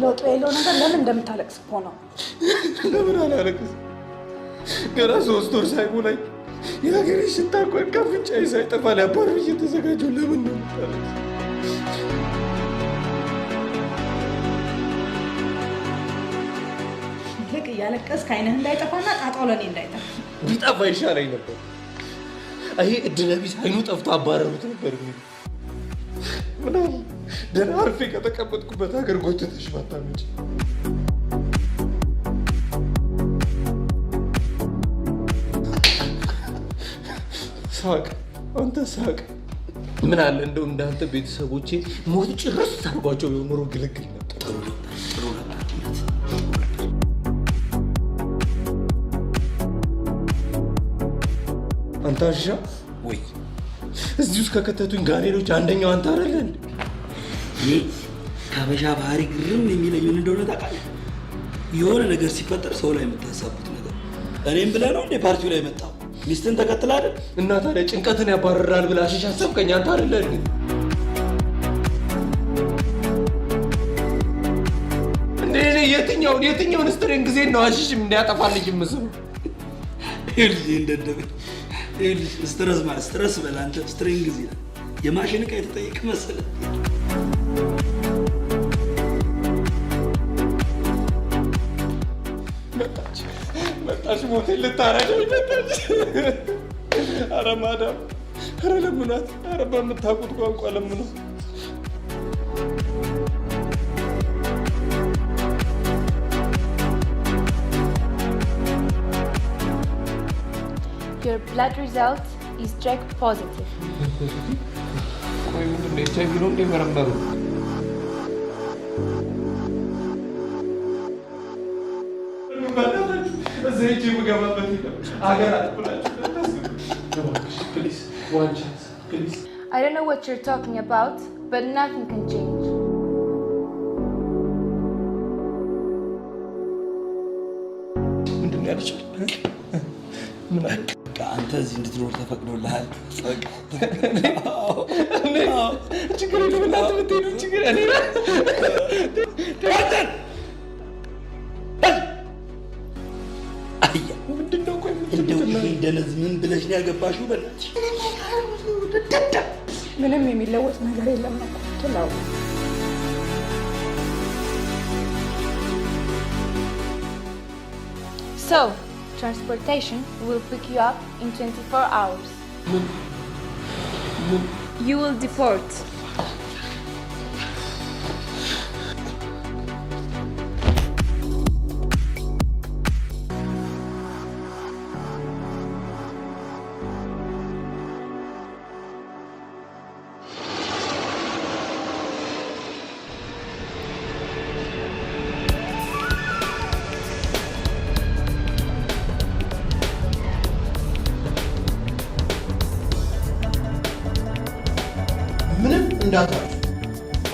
ለውጥ የሌለው ነገር ለምን እንደምታለቅስ እኮ ነው። ለምን አላለቅስ? ገና 3 ወር ሳይሞላኝ የሀገሬ ሽታ እንኳን ከአፍንጫዬ ሳይጠፋ ሊያባርር እየተዘጋጀው ለምን ነው የምታለቅስ? ይልቅ እያለቀስክ ዓይንህ እንዳይጠፋና ጣጣው ለእኔ እንዳይጠፋ ቢጠፋ ይሻለኝ ነበር። ይሄ እድለቢስ ዓይኑ ጠፍቶ አባረሩት ነበር። ምናምን ደህና አርፌ ከተቀመጥኩበት ሀገር ጎትተሽ ባታመጪ። ሳቅ፣ አንተ ሳቅ። ምን አለ እንደው እንዳንተ ቤተሰቦቼ ሞት ጭርስ አድርጓቸው ቢሆን ኖሮ ግልግል ነበር። ጥሩ ነበር። አንተ አሻ ወይ እዚህ ውስጥ ከከተቱኝ ጋኔኖች አንደኛው አንተ አይደለን? ይህ ከሀበሻ ባህሪ ግርም የሚለኝ ምን እንደሆነ ታውቃለህ? የሆነ ነገር ሲፈጠር ሰው ላይ የምታሳቡት ነገር። እኔም ብለህ ነው እንደ ፓርቲው ላይ መጣው ሚስትን ተከትል አይደል? እና ታዲያ ጭንቀትን ያባረራል ብለህ አሽሽ አሰብከኝ አንተ አይደለን? እንዴ የትኛውን ስትሬን ጊዜ ነው አሽሽም እንዲያጠፋልኝ የምስሉ? ይኸውልህ እንደደበ ይኸውልህ ስትረስ ማለት ስትረስ በል አንተ ስትሬን ጊዜ ነው የማሽን ዕቃ የተጠየቀ መሰለህ? መጣች ሞቴን ልታረገኝ መጣች። ኧረ ማዳም፣ ኧረ ለምኗት፣ ኧረ በምታውቁት ቋንቋ ለምኗት። Your blood result is check positive. ቆይ ምንድን ነው ኤች አይ ቪ ነው እንደ መረመሩ? እዚህ ሂጅ የምገባበት ሀገር አትብላችሁ። ፕሊዝ ዋን ቻንስ ፕሊዝ። I don't know what you're talking about, but nothing can change. ምንድን ነው ያለችው? ምን አለ? አንተ እዚህ እንድትኖር ተፈቅዶልሃል። ችግር የለም እናንተ ብትሄዱ ችግር እኔ ምንድን ነው? ቆይ እንደው ይሄ ደነዝ ምን ብለሽ ነው ያገባሽው? በእናትሽ ምንም የሚለወጥ ነገር የለም ነው ትላው። So, transportation will pick you up in 24 hours. You will deport. ምንም እንዳታችሁ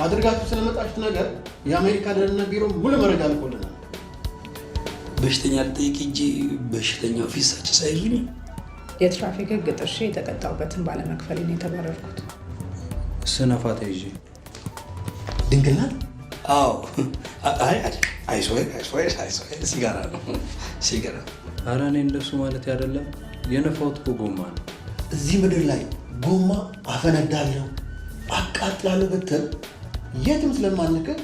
አድርጋችሁ ስለመጣችሁት ነገር የአሜሪካ ደህንነት ቢሮ ሙሉ መረጃ ልኮልናል። በሽተኛ ልጠይቅ እንጂ በሽተኛው ፊት ሳጭ ሳይሉኝ የትራፊክ ሕግ ጥሼ የተቀጣሁበትን ባለመክፈል ነው የተባረርኩት። ስነፋ ተይዤ ድንግል ናት? አዎ። አይሶይ ሲጋራ ነው ሲጋራ። ኧረ እኔ እንደሱ ማለት አይደለም። የነፋሁት እኮ ጎማ ነው። እዚህ ምድር ላይ ጎማ አፈነዳለሁ አቃጥላለሁ ብትል የትም ስለማንቀር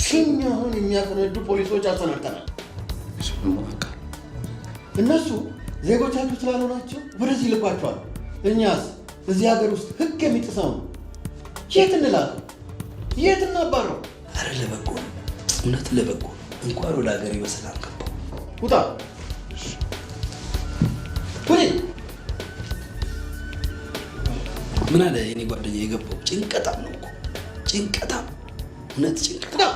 ፊኛውን የሚያፈነዱ ፖሊሶች አሰናድተናል። እነሱ ዜጎቻችሁ ስላልሆናቸው ወደዚህ ልኳቸዋል። እኛስ እዚህ ሀገር ውስጥ ህግ የሚጥሰው ነው። የት እንላከው? የት እናባረው? አረ ለበጎ ነው፣ እውነት ለበጎ እንኳን ወደ ሀገሬ በሰላም ገባሁ። ውጣ ሁኔ ምን አለ የኔ ጓደኛ የገባው ጭንቀታም ነው እኮ ጭንቀታም፣ እውነት ጭንቀታም።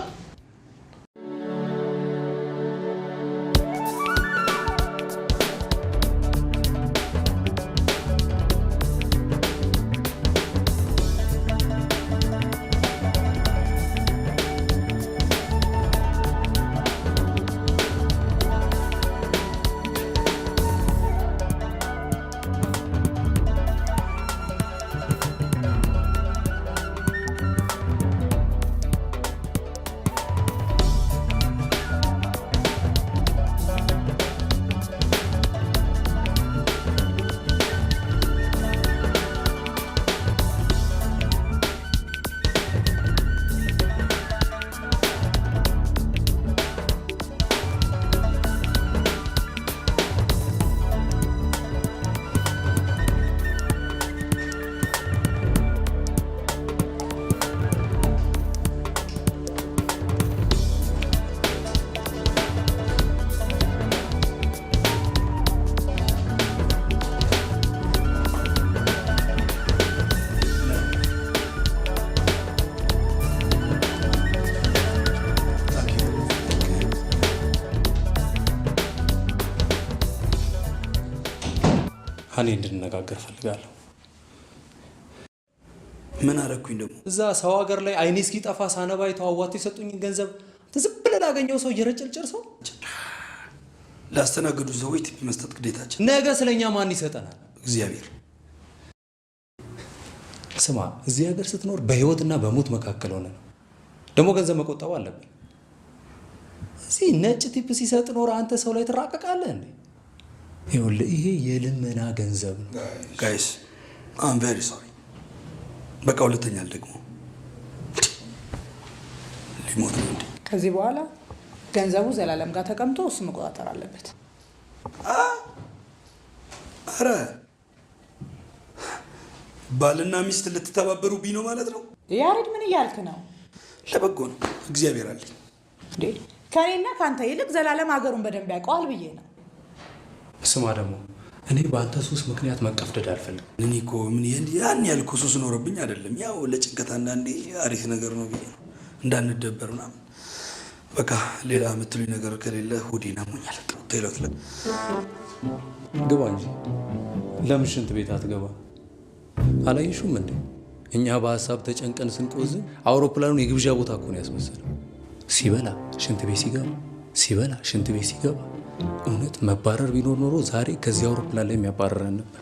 እኔ እንድንነጋገር ፈልጋለሁ። ምን አደረኩኝ ደግሞ? እዛ ሰው ሀገር ላይ አይኔ እስኪጠፋ ሳነባ የተዋዋቱ የሰጡኝን ገንዘብ ዝም ብለህ ላገኘው ሰው እየረጨልጨር ሰው ላስተናገዱ ሰዎች ቲፕ መስጠት ግዴታችን። ነገ ስለኛ ማን ይሰጠናል? እግዚአብሔር። ስማ፣ እዚህ ሀገር ስትኖር በህይወትና በሞት መካከል ሆነ ነው። ደግሞ ገንዘብ መቆጠብ አለብን። እዚህ ነጭ ቲፕ ሲሰጥ ኖር አንተ ሰው ላይ ትራቀቃለህ እንዴ? ይኸውልህ ይሄ የልመና ገንዘብ ነው። ጋይስ አም ቬሪ ሶሪ። በቃ ሁለተኛ ደግሞ ሊሞት ነው እንዴ? ከዚህ በኋላ ገንዘቡ ዘላለም ጋር ተቀምጦ እሱ መቆጣጠር አለበት። አረ ባልና ሚስት ልትተባበሩ ቢኖ ማለት ነው? ያሬድ ምን እያልክ ነው? ለበጎ ነው። እግዚአብሔር አለኝ እንዴ። ከኔና ካንተ ይልቅ ዘላለም ሀገሩን በደንብ ያውቀዋል ብዬ ነው። ስማ ደግሞ እኔ በአንተ ሱስ ምክንያት መቀፍደድ አልፈልግም። እኔ እኮ ምን ያን ያልኩ ሱስ ኖርብኝ አይደለም። ያው ለጭንቀት አንዳንዴ አሪፍ ነገር ነው ብዬ ነው እንዳንደበር ምናምን። በቃ ሌላ የምትሉኝ ነገር ከሌለ ሁዴን አሞኛል። ቴሎት ግባ እንጂ ለምን ሽንት ቤት አትገባ? አላየሹም እንዴ? እኛ በሀሳብ ተጨንቀን ስንቆዝም አውሮፕላኑን የግብዣ ቦታ እኮ ነው ያስመሰለው። ሲበላ ሽንት ቤት ሲገባ፣ ሲበላ ሽንት ቤት ሲገባ። እውነት መባረር ቢኖር ኖሮ ዛሬ ከዚህ አውሮፕላን ላይ የሚያባረረን ነበር።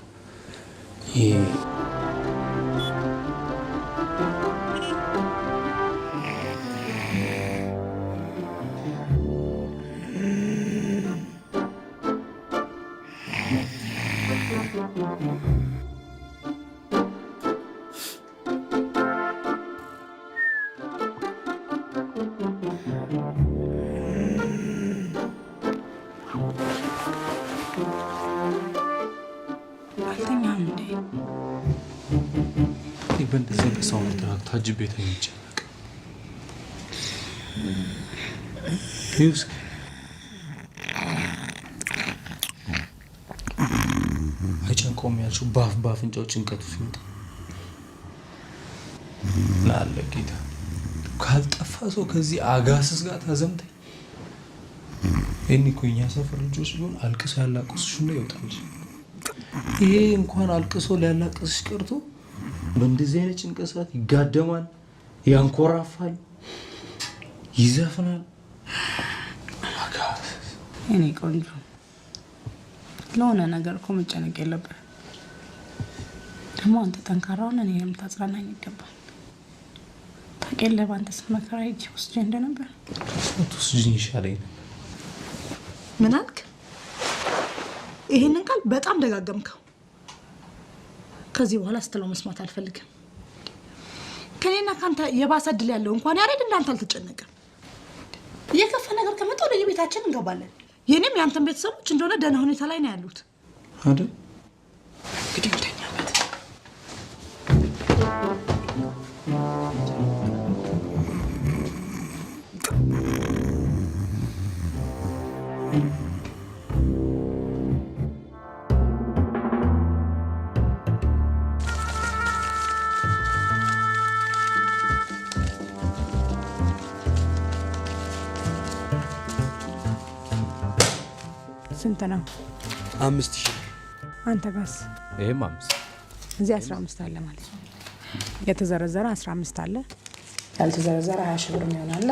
በእንደዚህ በሰው ምትራክ ታጅቤ ተኝቼ ዩስ አይጨንቀውም ያልሽው በአፍንጫው ጭንቀቱ ሲወጣ ናለ ጌታ ካልጠፋ ሰው ከዚህ አጋስስ ጋር ታዘምተኝ። ይህን እኮ የኛ ሰፈር ልጆች ቢሆን አልቅሶ ያላቅሱሽ እና ይወጣ እንጂ ይሄ እንኳን አልቅሶ ሊያላቅስሽ ቀርቶ በእንደዚህ አይነት ጭንቀት ሰዓት ይጋደማል፣ ያንኮራፋል፣ ይዘፍናል። እኔ ቆንጆ ለሆነ ነገር እኮ መጨነቅ የለብህም። ደግሞ አንተ ጠንካራ ሆነ እኔ የምታጽናናኝ ይገባል። ታውቂያለህ በአንተ ስትመከራ ሂጅ ወስጄ እንደነበር ትወስጂኝ ይሻለኝ። ምን አልክ? ይሄንን ቃል በጣም ደጋገምከው። ከዚህ በኋላ ስትለው መስማት አልፈልግም። ከኔና ካንተ የባሰ እድል ያለው እንኳን ያሬድ እንዳንተ አልተጨነቀም። የከፋ ነገር ከመጣ ወደ የቤታችን እንገባለን። የኔም ያንተን ቤተሰቦች እንደሆነ ደህና ሁኔታ ላይ ነው ያሉት አይደል? እንግዲህ እንተኛበት። ስንት ነው? 5000 አንተ ጋስ? ይሄም 5 እዚህ 15 አለ ማለት ነው። የተዘረዘረ 15 አለ፣ ያልተዘረዘረ 20 ሺህ ብር ይሆናል።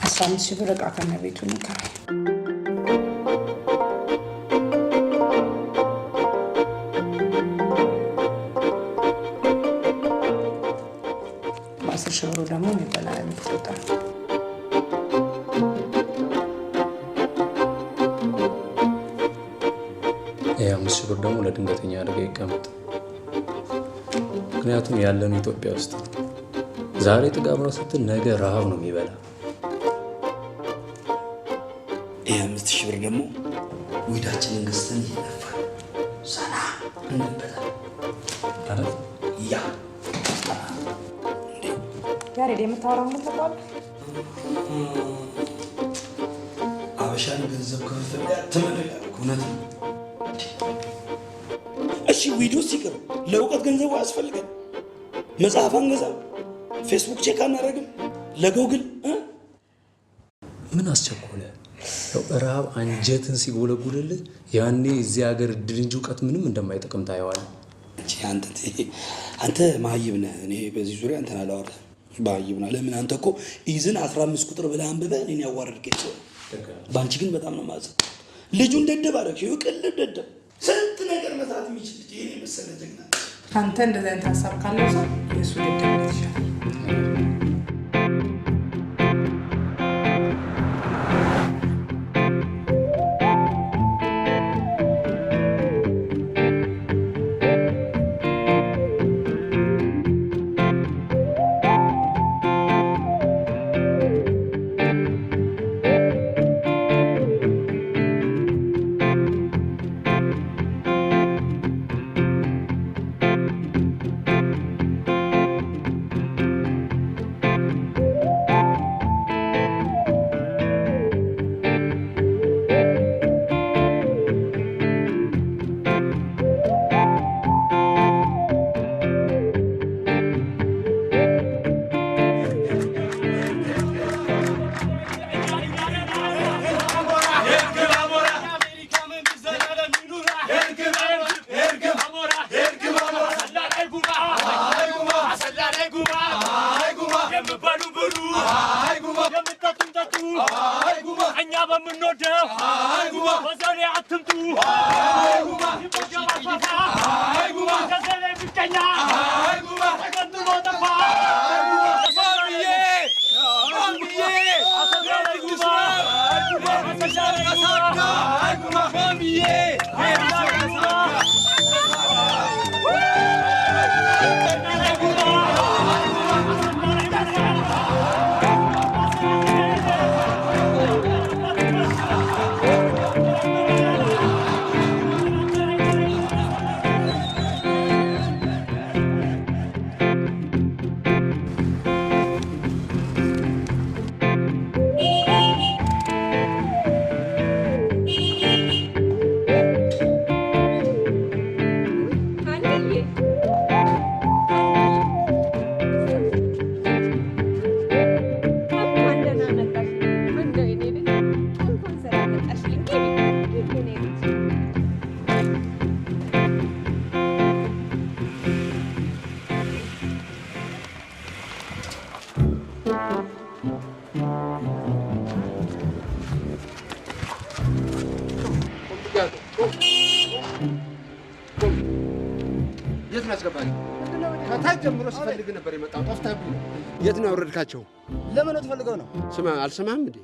15 ሺህ ብር ዕቃ ከነ ቤቱ ነው። በ10 ሺህ ብሩ ደግሞ የሚበላ የሚጠጣ የ5 ሺህ ብር ደግሞ ለድንገተኛ አደጋ ይቀመጥ። ምክንያቱም ያለነው ኢትዮጵያ ውስጥ ነው። ዛሬ ጥጋብ ነው ስትል ነገ ረሃብ ነው የሚበላ። የ5 ሺህ ብር ደግሞ ዊዳችንን ገዝተን እየነፋን ሰና እንበላለን አይደል? ያ ያሬድ የምታወራው ነው ተባለ። አበሻን ገንዘብ ከፍተኛ ተመረቀ። እውነት ነው። እሺ ቪዲዮ ሲቀር ለእውቀት ገንዘቡ አያስፈልግም። መጽሐፍ አንገዛም፣ ፌስቡክ ቼክ አናደርግም፣ ለጎግል ምን አስቸኮለ? ረሃብ አንጀትን ሲጎለጉልልህ ያኔ እዚህ ሀገር እድል እንጂ እውቀት ምንም እንደማይጠቅም ታየዋለህ። አንተ መሀይብ ነህ። እኔ በዚህ ዙሪያ አንተን አላወራም። መሀይብ ነህ። ለምን አንተ እኮ ኢዝን 15 ቁጥር ብለህ አንብበህ እኔን ያዋረድከኝ ሰው። በአንቺ ግን በጣም ነው የማዝነው። ልጁን ደደብ አደረግሽው። ቅልብ ደደብ፣ ስንት ነገር መስራት የሚችል ልጅ ይሄን የመሰለ ጀግና። አንተ እንደዚህ አይነት ሀሳብ ካለው ሰው የእሱ ደደብነት ይሻላል። ከታች ጀምሮ ሲፈልግ ነበር የመጣው። ጠፍተህብኝ ነው። የት ነው ያወረድካቸው? ለምን ትፈልገው ነው? ስማ፣ አልሰማህም እንዴ?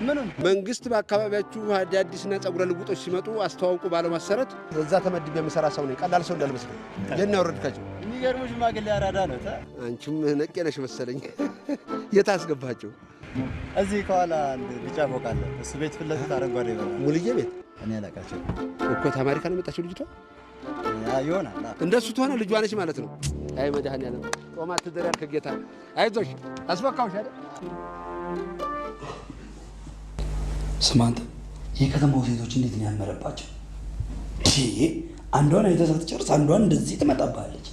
ምኑን? መንግስት በአካባቢያችሁ አዳዲስና ጸጉረ ልውጦች ሲመጡ አስተዋውቁ ባለው መሰረት እዛ ተመድቤ የምሰራ ሰው ነኝ። ቀላል ሰው እንዳልመስልህ። የት ነው ያወረድካቸው? የሚገርሙ ሽማግሌ አራዳ ነው። አንቺም ነቄ ነሽ መሰለኝ። የት አስገባቸው? እዚህ ከኋላ አንድ ቢጫ ፎቅ አለ። እሱ ቤት ፊት ለፊት አረንጓዴ ይበላል። ሙልዬ ቤት? እኔ አላውቃቸው እኮ። ከአሜሪካ ነው የመጣችው ልጅቷ? ይሆናል። እንደሱ ትሆነ ልጇ ነች ማለት ነው። አይ መድኃኒዓለም ጦማ ትደሪያል ከጌታ። አይዞሽ አስፈካውሽ አይደል? ስማ አንተ፣ የከተማው ሴቶች እንዴት ነው ያመረባቸው? አንዷን አይተህ ሳትጨርስ አንዷን እንደዚህ ትመጣብሃለች።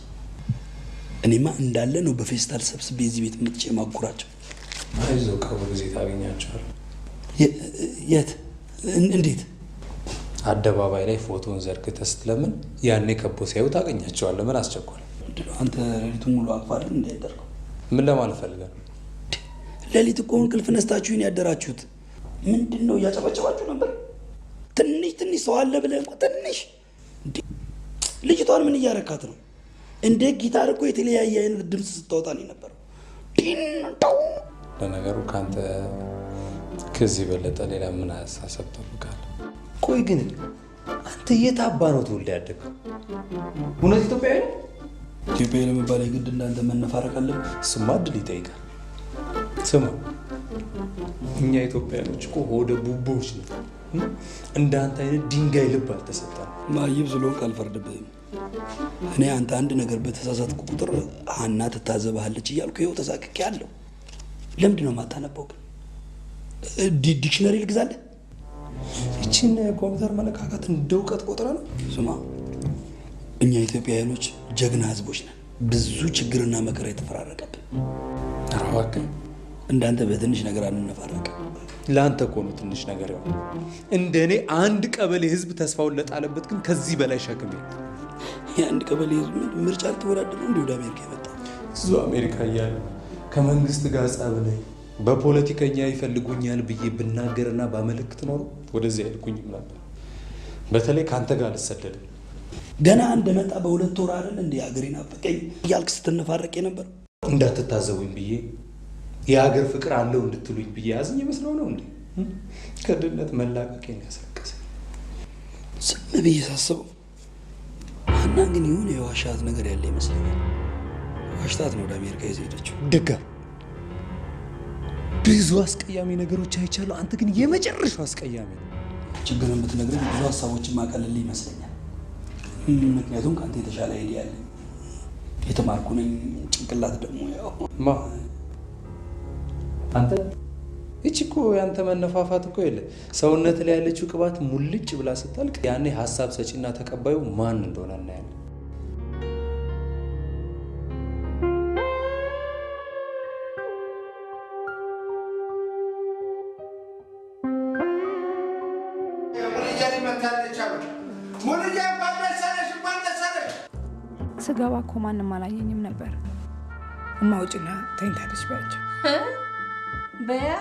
እኔማ እንዳለ ነው በፌስታል ሰብስቤ እዚህ ቤት መጥቼ ማጉራቸው። አይዞህ ቅርብ ጊዜ ታገኛቸዋለህ። የት? እንዴት? አደባባይ ላይ ፎቶን ዘርግተህ ስትለምን ያኔ ከቦ ሲያዩ ታገኛቸዋለህ። ምን አስቸኮለ? አንተ ሌሊቱን ሙሉ አቅፋለህ እንዳይደርገው። ምን ለማለት ፈልገህ ነው? ሌሊት እኮ እንቅልፍ ነስታችሁን ያደራችሁት። ምንድን ነው እያጨበጨባችሁ ነበር? ትንሽ ሰው አለ ብለህ እንኳ ትንሽ። ልጅቷን ምን እያረካት ነው? እንደ ጊታር እኮ የተለያየ አይነት ድምፅ ስታወጣ ነው የነበረው። ለነገሩ ከአንተ ከዚህ በለጠ ሌላ ምን አሳሰብ ጠብቃለህ? ቆይ ግን አንተ የት አባ ነው ተወልደህ ያደግከው? እውነት ኢትዮጵያዊ ነው? ኢትዮጵያዊ ለመባል የግድ እንዳንተ መነፋረቅ አለብህ? እሱማ እድል ይጠይቃል። ስማ፣ እኛ ኢትዮጵያኖች እኮ ሆደ ቡቦች ነው። እንዳንተ አይነት ድንጋይ ልብ አልተሰጠንም። ማይብ ስለሆንክ አልፈርድብህም። እኔ አንተ አንድ ነገር በተሳሳትኩ ቁጥር ሀና ትታዘብሃለች እያልኩ ይኸው ተሳክኬ አለሁ። ለምንድን ነው የማታነበው ግን? ዲክሽነሪ ልግዛለህ? ይችን ኮምፒውተር መለካካት እንደ እውቀት ቆጥረ ነው? ስማ፣ እኛ ኢትዮጵያውያኖች ጀግና ህዝቦች ነን። ብዙ ችግርና መከራ የተፈራረቀብን። እባክህ እንዳንተ በትንሽ ነገር አንነፋረቅ። ለአንተ እኮ ነው ትንሽ ነገር ያው እንደኔ አንድ ቀበሌ ህዝብ ተስፋውን ለጣለበት ግን ከዚህ በላይ ሸክም የለም። የአንድ ቀበሌ ህዝብ ምርጫ ልትወዳደር ነው ወደ አሜሪካ የመጣ እዙ አሜሪካ እያለ ከመንግስት ጋር ጸብ ነኝ በፖለቲከኛ ይፈልጉኛል ብዬ ብናገርና ባመለክት ኖሮ ወደዚህ አይልኩኝም ነበር። በተለይ ከአንተ ጋር ልሰደድ ገና እንደመጣ በሁለት ወር አይደል እንደ ሀገሬን አፈቀኝ እያልክ ስትነፋረቅ ነበር። እንዳትታዘቡኝ ብዬ የሀገር ፍቅር አለው እንድትሉኝ ብዬ ያዝኝ መስለው ነው እንዴ? ከድህነት መላቀቄን ያስለቀሰኝ። ዝም ብዬ ሳስበው ሀና ግን የሆነ የዋሻት ነገር ያለ ይመስለኛል። ዋሽታት ነው ወደ አሜሪካ ይዘው ሄደችው። ደጋ ብዙ አስቀያሚ ነገሮች አይቻለሁ። አንተ ግን የመጨረሻው አስቀያሚ ነው። ችግርን ብትነግረኝ ብዙ ሀሳቦችን ማቀለል ይመስለኛል። ምክንያቱም ከአንተ የተሻለ አይዲያ አለኝ። የተማርኩ ነኝ። ጭንቅላት ደግሞ ያው አንተ እቺ እኮ ያንተ መነፋፋት እኮ የለ ሰውነት ላይ ያለችው ቅባት ሙልጭ ብላ ስታልቅ ያኔ ሀሳብ ሰጪና ተቀባዩ ማን እንደሆነ እናያለን። ስገባ እኮ ማንም አላየኝም ነበር። እማውጭና ተኝታለች ባያቸው በያ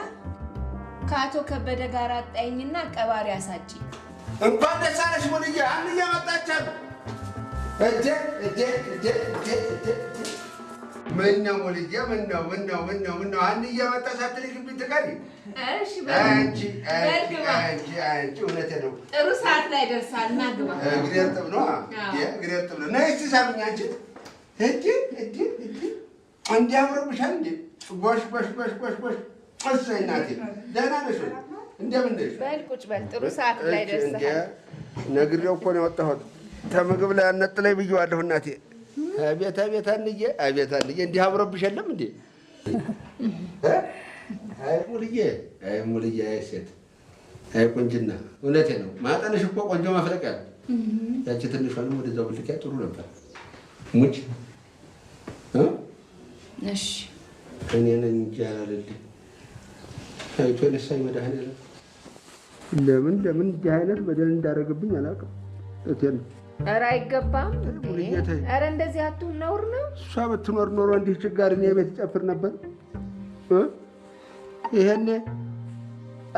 ከአቶ ከበደ ጋር አጣይኝና ቀባሪ አሳጪ እንኳን ደስ አለሽ ሙልዬ። አንያ መጣቻለሁ። ምነው ሙልዬ? ምነው አንያ መጣ ሳትልኝ ብትቀሪ? እሺ አንቺ እውነቴን ነው። ጥሩ ሰዓት ላይ ደርሳል። ና ግባ። እግሬ እርጥብ ነው። እግሬ እርጥብ ነው። ነይ እስኪ ሳምኝ አንቺ። እንዲህ አምሮብሻል እንዴ? ጎሽ። እሰይ እናቴ፣ ደህና ነሽ ወይ? እንደምን ነሽ? በል ቁጭ በል። ጥሩ ሰዓት ላይ ደርሰሃል። ነግሬው እኮ ነው የወጣሁት። ከምግብ ላይ አነጥለኝ ብዬዋለሁ እናቴ። አቤት አንዬ፣ እንዲህ አምሮብሽ የለም እንዴ? አይ ሙልዬ፣ አይ ሴት፣ አይ ቁንጅና። እውነቴን ነው። ማጠንሽ እኮ ቆንጆ ማፍለቂያ ነው። ያቺ ትንሿንም ወደዛው ብልኪያ ጥሩ ነበር። ሙች እሺ፣ እኔ ነኝ እንጂ አላለልኝ። አይቶ የነሳኝ መድኃኒዓለም ለምን እንዲህ አይነት በደል እንዳደረገብኝ አላውቅም። እቴን ኧረ አይገባም። ኧረ እንደዚህ አትሁን፣ ነውር ነው። እሷ ብትኖር ኖሮ እንዲህ ችጋር እኔ ቤት ጨፍር ነበር። ይሄኔ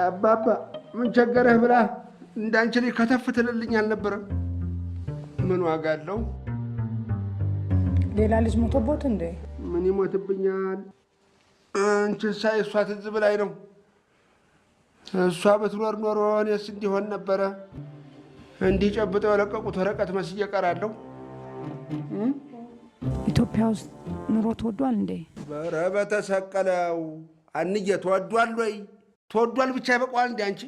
አባባ ምን ቸገረህ ብላ እንዳንቺ ልጅ ከተፍ ትልልኝ አልነበረም? ምን ዋጋ አለው? ሌላ ልጅ ሞቶቦት እንዴ? ምን ይሞትብኛል? አንቺን ሳይ እሷ ትዝ ብላኝ ነው። እሷ ብትኖር ኖሮ እኔስ እንዲሆን ነበረ። እንዲህ ጨብጠው የለቀቁት ወረቀት መስዬ እቀራለሁ። ኢትዮጵያ ውስጥ ኑሮ ተወዷል እንዴ? ኧረ በተሰቀለው አንዬ፣ ተወዷል ወይ? ተወዷል ብቻ ይበቃዋል እንዴ? አንቺ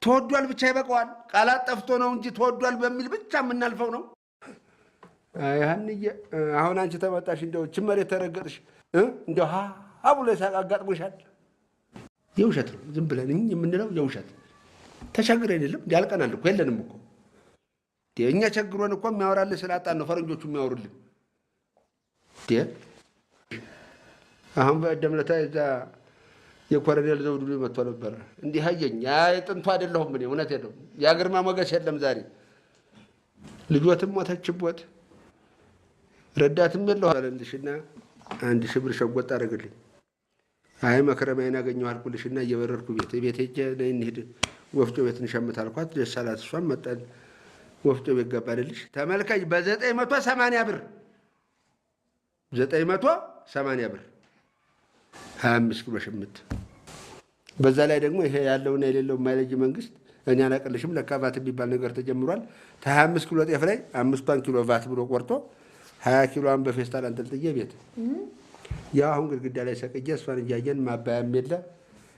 ተወዷል ብቻ ይበቃዋል? ቃላት ጠፍቶ ነው እንጂ ተወዷል በሚል ብቻ የምናልፈው ነው። አይ አንዬ፣ አሁን አንቺ ተመጣሽ እንደው ችመሬት ተረገጥሽ እንደው ብሎ ሳቅ አጋጥሞሻል። የውሸት ነው ዝም ብለን የምንለው የውሸት። ተቸግረን አይደለም እንዲ ያልቀናል እኮ የለንም እኮ እኛ ቸግሮን እኮ የሚያወራልን ስላጣን ነው ፈረንጆቹ የሚያወሩልን። አሁን በቀደም ዕለት እዛ የኮሎኔል ዘውዱ መጥቶ ነበረ። እንዲህ አየኝ። ያ ጥንቱ አይደለሁም እኔ እውነቴን ነው። ያ ግርማ ሞገስ የለም ዛሬ። ልጆትም ሞተችቦት ረዳትም የለሁ አለልሽና 1000 ብር ሸጎጥ አደረግልኝ። አይ መክረሚያን አገኘሁ አልኩልሽና እየበረርኩ ቤት ሄጄ ነይ እንሂድ ወፍጮ ቤት እንሸምት አልኳት። ደስ አላት። እሷም መጣን ወፍጮ ቤት ገባልልሽ። ተመልከኝ በ980 ብር 980 ብር 25 ኪሎ ሽምት። በዛ ላይ ደግሞ ይሄ ያለውና የሌለው የማይለይ መንግስት እኔ አላቅልሽም ለካ ቫት የሚባል ነገር ተጀምሯል። ከ25 ኪሎ ጤፍ ላይ 5 ኪሎ ቫት ብሎ ቆርጦ 20 ኪሎዋን በፌስታል አንጠልጥዬ ቤት ያ አሁን ግድግዳ ላይ ሰቅዬ እሷን እያየን ማባያም የለ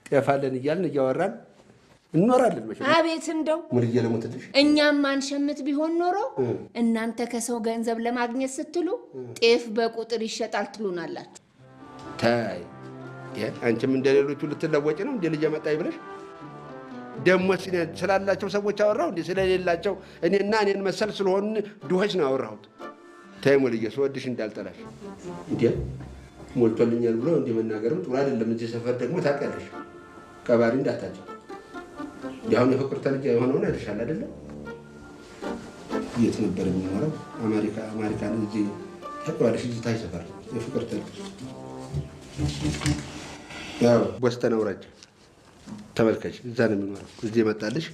ጤፍ አለን እያልን እያወራን እንኖራለን። መቼም አቤት እንደው ሙልዬ ለሞትልሽ እኛም ማንሸምት ቢሆን ኖሮ እናንተ ከሰው ገንዘብ ለማግኘት ስትሉ ጤፍ በቁጥር ይሸጣል ትሉናላችሁ። ታይ አንቺም እንደሌሎቹ ልትለወጭ ነው እንደ ልጅ መጣይ ብለሽ ደሞ ስላላቸው ሰዎች አወራሁ እንዴ? ስለሌላቸው እኔና እኔን መሰል ስለሆን ድሆች ነው አወራሁት። ታይ ሙልዬ ስወድሽ እንዳልጠላሽ እንዴ ሞልቶልኛል ብሎ እንዲህ መናገርም ጥሩ አይደለም። እዚህ ሰፈር ደግሞ ታውቂያለሽ ቀባሪ እንዳታጭ ያሁን የፍቅር ተልጅ የሆነውን አይተሻል አይደለ? የት ነበር የሚኖረው? አሜሪካን እዚህ ታውቂዋለሽ? እዚህ ታይ ሰፈር የፍቅር ተልጅ ያው ቦስተን አውራጃ ተመልከች። እዛ ነው የሚኖረው። እዚህ መጣልሽ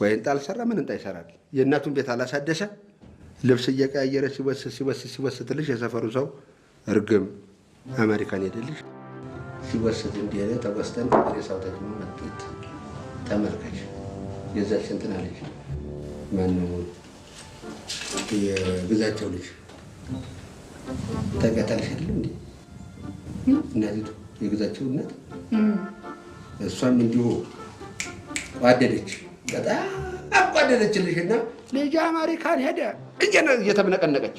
ወይ እንጣ አልሰራ ምን እንጣ ይሰራል? የእናቱን ቤት አላሳደሰ ልብስ እየቀያየረ ሲወስትልሽ የሰፈሩ ሰው እርግም አሜሪካን ሄደልሽ ሲወስድ እንዲሄደ ተወስተን ሬሳው ተጭኖ መጥት ተመልከች። የዛች እንትን አለች ማነው የግዛቸው ልጅ ተቀጠልሽ አይደል እንዴ? እናቲቱ የግዛቸው እናት እሷም እንዲሁ ቋደደች፣ በጣም ቋደደችልሽና ልጅ አሜሪካን ሄደ እየተብነቀነቀች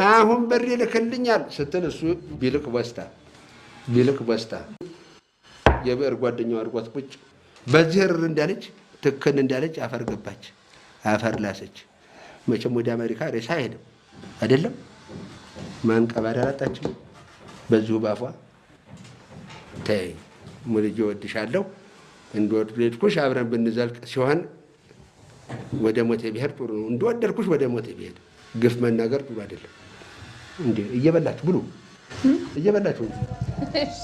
አሁን ብር ይልክልኛል ስትል እሱ ቢልክ በስታ የብዕር ጓደኛው አድርጓት ቁጭ በዚህ ርር እንዳለች ትክን እንዳለች አፈር ገባች፣ አፈር ላሰች። መቼም ወደ አሜሪካ ሬሳ አይሄድም አይደለም። ማንቀባሪ አላጣችም በዚሁ ባፏ። ተይ ሙልጄ እወድሻለሁ እንደወደድኩሽ አብረን ብንዘልቅ ሲሆን ወደ ሞቴ ብሄድ ጥሩ ነው። እንደወደድኩሽ ወደ ሞቴ ብሄድ ግፍ መናገር ጥሩ አይደለም። እንዴ እየበላችሁ ብሉ፣ እየበላችሁ። እሺ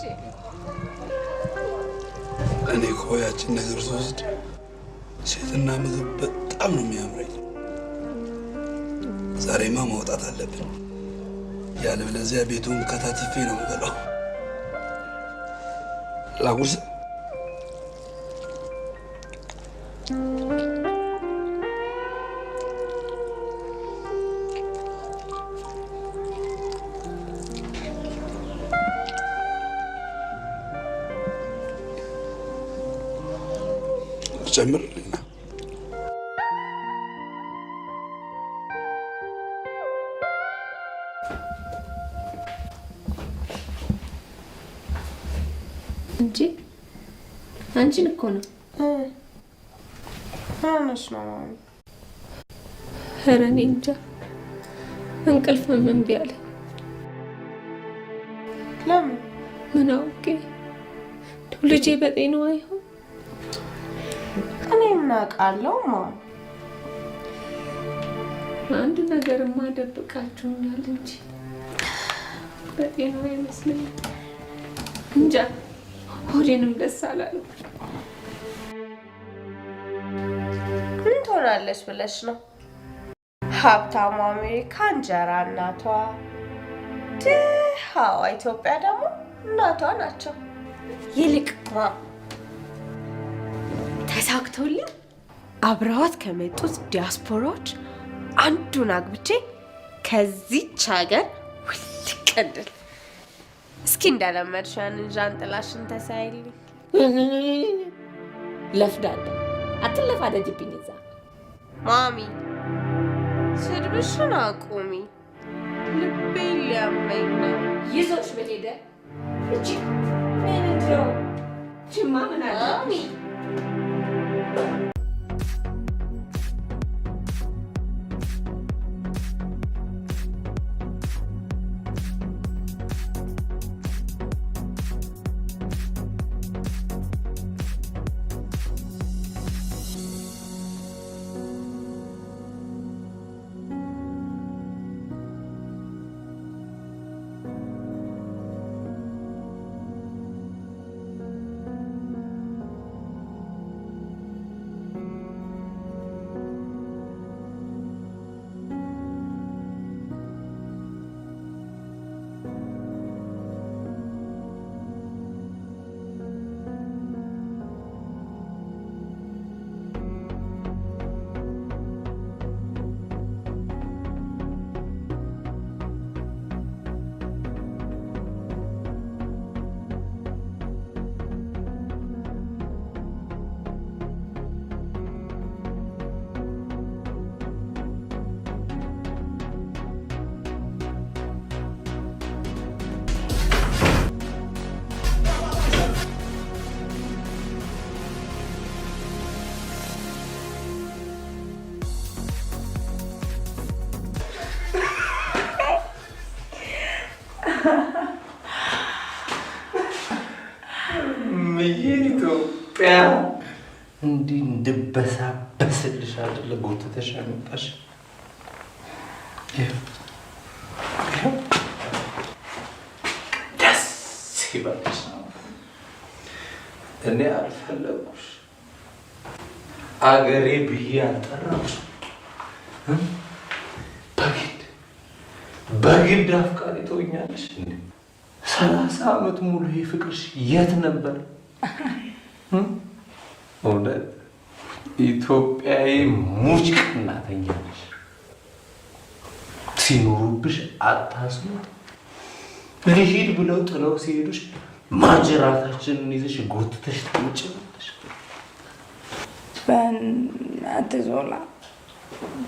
እኔ እኮ ያችን ነገር ስወስድ ሴትና ምግብ በጣም ነው የሚያምረኝ። ዛሬማ ማውጣት አለብን፣ ያለበለዚያ ቤቱን ከታትፌ ነው የምበላው። ላጉርስ ጨምርልኝና እንጂ አንቺን እኮ ነው። ሆነሽ ነው? ኧረ እኔ እንጃ እንቅልፍ እምቢ አለ። ለምን? ምን አውቄ ልጄ በጤናዋ ይሆን? እኔ ምን አውቃለሁ? አንድ ነገርማ ደብቃችሁኛል እንጂ በጤናዋ ይመስለኛል። እንጃ ሆዴንም ደስ አላለም። ምን ትሆናለች ብለሽ ነው? ሀብታሙ አሜሪካ እንጀራ እናቷ፣ ድሃዋ ኢትዮጵያ ደግሞ እናቷ ናቸው። ይልቅ ተሳክቶልኝ አብረዋት ከመጡት ዲያስፖራዎች አንዱን አግብቼ ከዚች ሀገር ውልቅ እንድል። እስኪ እንደለመድሽ ያንን ዣንጥላሽን ተሳይልኝ። ለፍዳዳ አትለፋደጅብኝ። እዛ ማሚ ስድብሽን አቁሚ፣ ልቤ ሊያመኝ ነው። ይዞሽ በሄደ እቺ ምን እንደው ጅማ ምን አለ ማሚ ስልሽ አይደለ ጎትተሽ ያመጣሽ። ደስ ይበልሽ። እኔ አልፈለጉሽ አገሬ ብዬ አልጠራሁሽ። በግድ አፍቃሪ ትሆኛለሽ። 30 ዓመት ሙሉ ይሄ ፍቅርሽ የት ነበር? እውነት ኢትዮጵያዊ ሙጭ ቀናተኛ ነሽ። ሲኖሩብሽ አታስኑት። ልሂድ ብለው ጥለው ሲሄዱሽ ማጅራታችንን ይዘሽ ጎትተሽ ታምጪናለሽ። በእናትህ ዞላ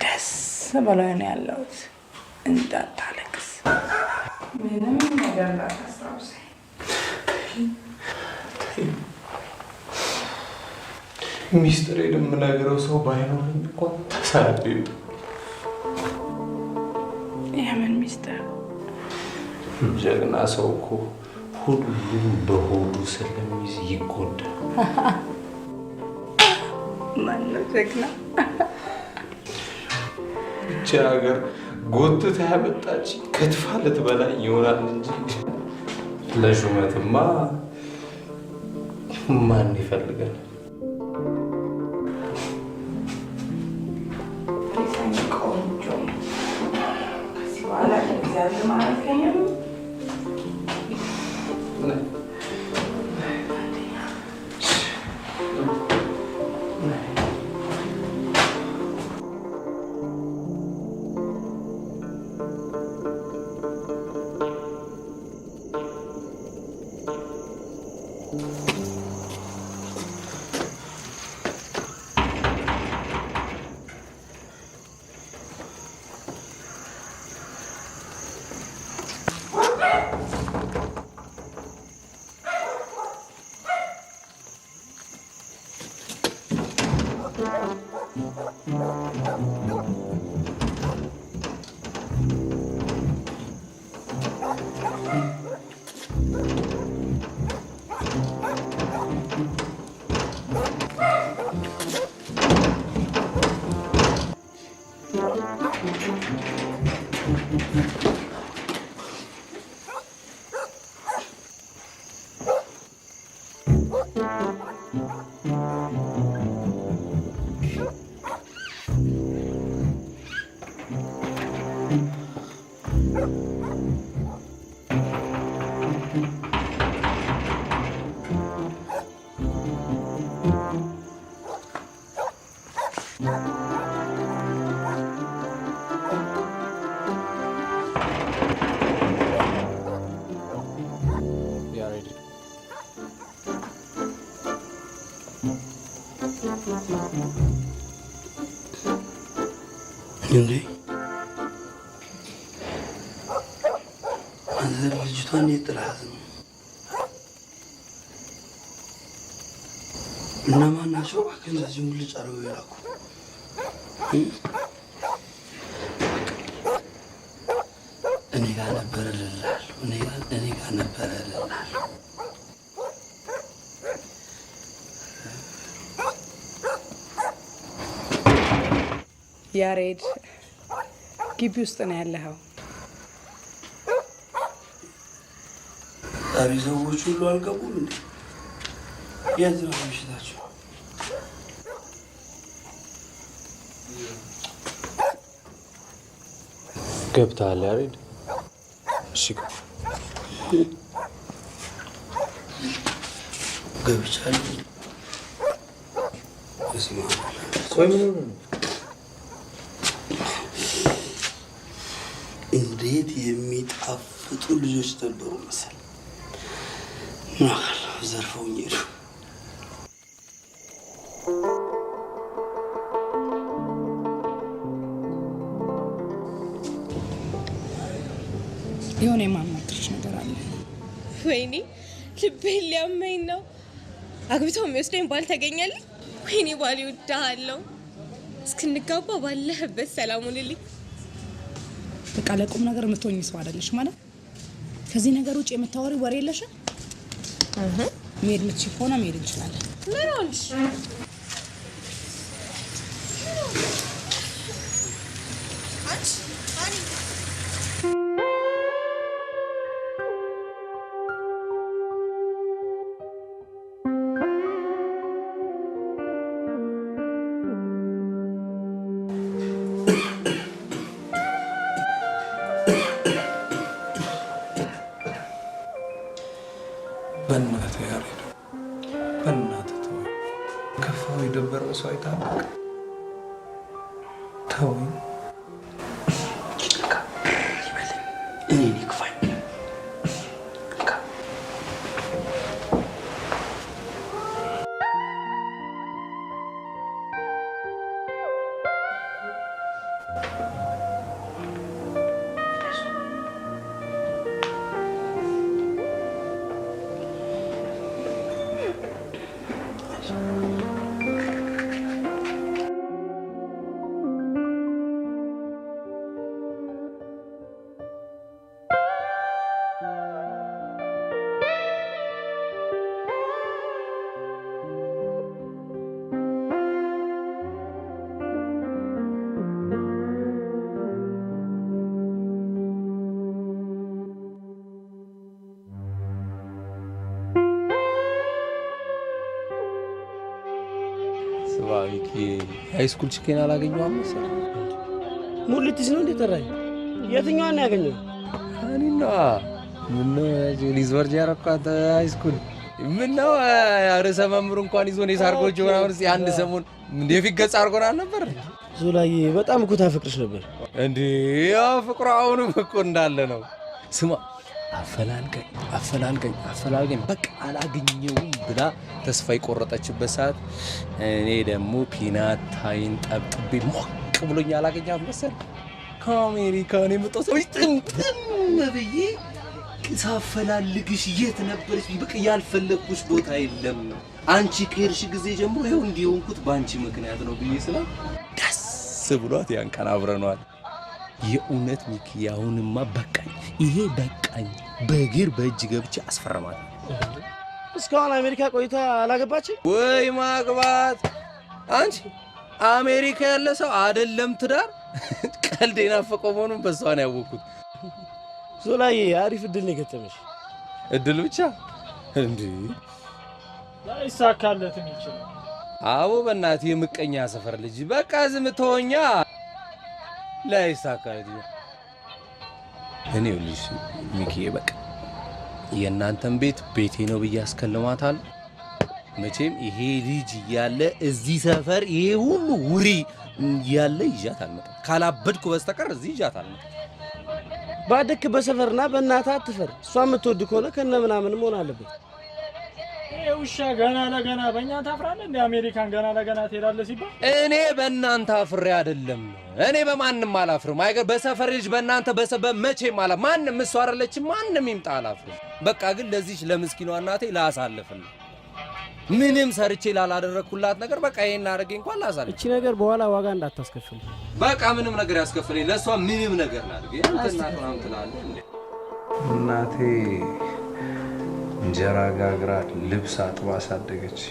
ደስ ብሎኝ ነው ያለሁት። እንዳታለቅስ፣ ምንም ነገር እንዳታስታውሰኝ። ሚስጥሬን የምነግረው ሰው ባይኖረኝ እንኳን ተሳቤ። የምን ሚስጥር? ጀግና ሰው እኮ ሁሉም በሆዱ ስለሚይዝ ይጎዳል። ማነው ጀግና? ይህች ሀገር ጎትታ ያመጣች ከትፋ ልትበላኝ ይሆናል እንጂ ለሹመትማ ማን ይፈልጋል? ቆንጆ ከዚህ በኋላ እግዚአብሔር ማለት ከኛም እንዴ አንተ ልጅቷን የጥላት ነው? እነማን ናቸው? እባክህ እንደዚህ ሙልጭ አድርገው የላኩ? እኔ ጋር ነበረ እልልሃለሁ። እኔ ጋር ነበረ እልልሃለሁ። ያሬድ ግቢ ውስጥ ነው ያለኸው? ዛሬ ሰዎች ሁሉ አልገቡም እንዴ? የት ነው ምሽታቸው? ገብተሃል ያሬድ? እሺ ገብቻለሁ። ቆይ ምን ሆነ? እንዴት የሚጣፍጡ ልጆች ነበሩ መሰል። ምን አውቃለሁ፣ ዘርፈውኝ ሄዱ። የሆነ የማማክርሽ ነገር አለ። ወይኔ ልቤን ሊያመኝ ነው። አግብተው የሚወስደኝ ባል ተገኘልኝ። ወይኔ ባል ይወድሃለሁ። እስክንጋባ ባለህበት ሰላም ሁንልኝ። በቃ ለቁም ነገር የምትሆኝ ሰው አይደለሽ ማለት። ከዚህ ነገር ውጭ የምታወሪ ወሬ የለሽም። መሄድ የምትችይ ከሆነ መሄድ እንችላለን። ምን ሆንሽ? በእናትህ ያሬድ በእናትህ ተወኝ። ከፋው የደበረው ሰው አይታወቅ። ተወኝ። እኔ ክፋኝ ስባዊኪ ሃይስኩል ቺኬን አላገኘሁም መሰለኝ። ሙልቲስ ነው እንዴ ጠራኝ? የትኛዋን ያገኘው? እኔና ምን ሊዝወርጅ ያረኳት ሃይስኩል ምን ነው ርዕሰ መምህሩ እንኳን ይዞ ነው ሳርጎጆ ምናምን አንድ ሰሞን የፊት ገጽ አድርጎናል ነበር። ዞላዬ በጣም እኮ ታፈቅርሽ ነበር እንዴ? ያው ፍቅሩ አሁንም እኮ እንዳለ ነው። ስማ አፈላልገኝ በቃ አላገኘውም ብላ ተስፋ የቆረጠችበት ሰዓት እኔ ደግሞ ፒናታይን ጠብጥቤ ሞቅ ብሎኝ አላገኛት መሰል ከአሜሪካን የመጣው ሰው ጥምጥም ብዬ ሳፈላልግሽ የት ነበርሽ? በቃ ያልፈለግኩሽ ቦታ የለም። አንቺ ከሄድሽ ጊዜ ጀምሮ ይኸው እንዲሆንኩት በአንቺ ምክንያት ነው ብዬ ስላ ደስ ብሏት ያን ቀን አብረነዋል። የእውነት ሚኪ አሁንማ በቃኝ፣ ይሄ በቃኝ። በእግር በእጅ ገብቼ አስፈረማት። እስካሁን አሜሪካ ቆይታ አላገባችም ወይ? ማግባት አንቺ አሜሪካ ያለ ሰው አይደለም ትዳር ቀልድ የናፈቀው መሆኑን በሷ ነው ያወቅኩት። ዞላዬ አሪፍ እድል ነው የገጠመሽ። እድል ብቻ እንዴ? ላይሳካለትም ይችላል። አዎ በእናትህ የምቀኛ ሰፈር ልጅ በቃ ዝም ተወኛ። ላይሳካለት እኔ ልጅ ሚኪ በቃ የእናንተን ቤት ቤቴ ነው ብዬ አስከልማታል። መቼም ይሄ ልጅ ያለ እዚህ ሰፈር ይሄ ሁሉ ውሪ ያለ ይዣት አልመጣም። ካላበድኩ በስተቀር እዚህ ይዣት አልመጣም። ባደክ በሰፈርና በእናትህ አትፈር። እሷ የምትወድ ከሆነ ከነ ምናምን መሆን አለበት። ይሄ ውሻ ገና ለገና በእኛ ታፍራለህ እንደ አሜሪካን ገና ለገና ትሄዳለህ ሲባል እኔ በእናንተ አፍሬ አይደለም። እኔ በማንም አላፍርም። አይገር በሰፈር ልጅ በእናንተ በሰበብ መቼም አላ ማንም እሷ አይደለች ማንም ይምጣ አላፍርም። በቃ ግን ለዚች ለምስኪኗ እናቴ ላሳልፍልኝ ምንም ሰርቼ ላላደረኩላት ነገር በቃ ይሄን አድርጌ እንኳን ላሳልፍ። እቺ ነገር በኋላ ዋጋ እንዳታስከፍል። በቃ ምንም ነገር ያስከፍለኝ ለሷ ምንም ነገር ላድርግ። እናንተ ናም ትላለህ እንዴ? እናቴ እንጀራ ጋግራ ልብስ አጥባ አሳደገች።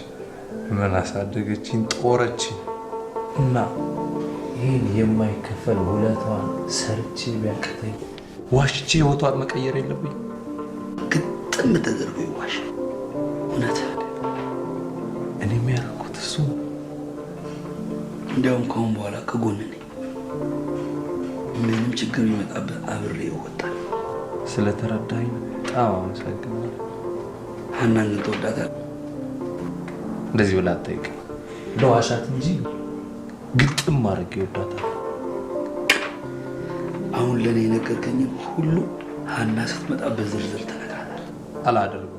ምን አሳደገችኝ? ጦረችኝ። እና ይህን የማይከፈል ውለቷን ሰርቼ ቢያቅተኝ ዋሽቼ ህይወቷን መቀየር የለብኝ። ግጥም ተደርጎ ይዋሽ እውነት እኔ የሚያደርጉት እሱ። እንዲያውም ከአሁን በኋላ ከጎን ነኝ። ምንም ችግር ይመጣብህ አብሬ ይወጣል። ስለተረዳኝ በጣም አመሰግናለሁ። ሀናን ትወዳታለህ? እንደዚህ ብላ አትጠይቀኝ። ለዋሻት እንጂ ግጥም አድርጌ እወዳታለሁ። አሁን ለእኔ የነገርከኝን ሁሉ ሀና ስትመጣ በዝርዝር ተነግራታል። አላደርግም።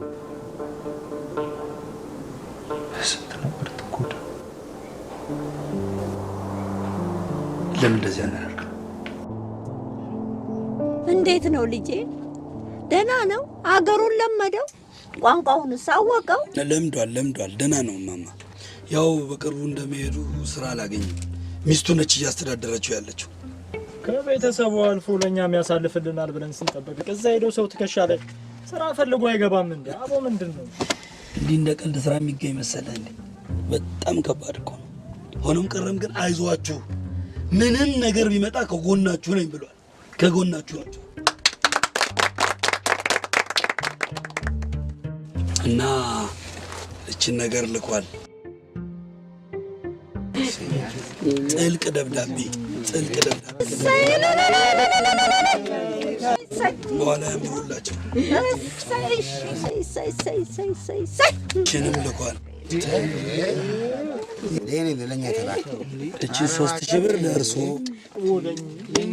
ስንት ነበር ትጎዳ። ለምን እንደዚህ አናደርግ? እንዴት ነው ልጄ? ደህና ነው? አገሩን ለመደው? ቋንቋውንስ አወቀው? ለምዷል። ደህና ነው ማማ። ያው በቅርቡ እንደሚሄዱ ስራ አላገኝም። ሚስቱ ነች እያስተዳደረችው ያለችው። ከቤተሰቡ አልፎ ለኛ የሚያሳልፍልናል ብለን ስንጠብቅ እዛ ሄዶ ሰው ትከሻ ላይ ስራ ፈልጎ አይገባም እንዴ? አቦ ምንድነው እንዲህ እንደ ቀልድ ስራ የሚገኝ መሰለህ እንዴ? በጣም ከባድ እኮ ነው። ሆኖም ቀረም ግን አይዟችሁ፣ ምንም ነገር ቢመጣ ከጎናችሁ ነኝ ብሏል። ከጎናችሁ ነው እና እችን ነገር ልኳል። ጥልቅ ደብዳቤ በኋላ ያምሩላቸው። እችንም ልኳል። እችን 3000 ብር ለእርሶ፣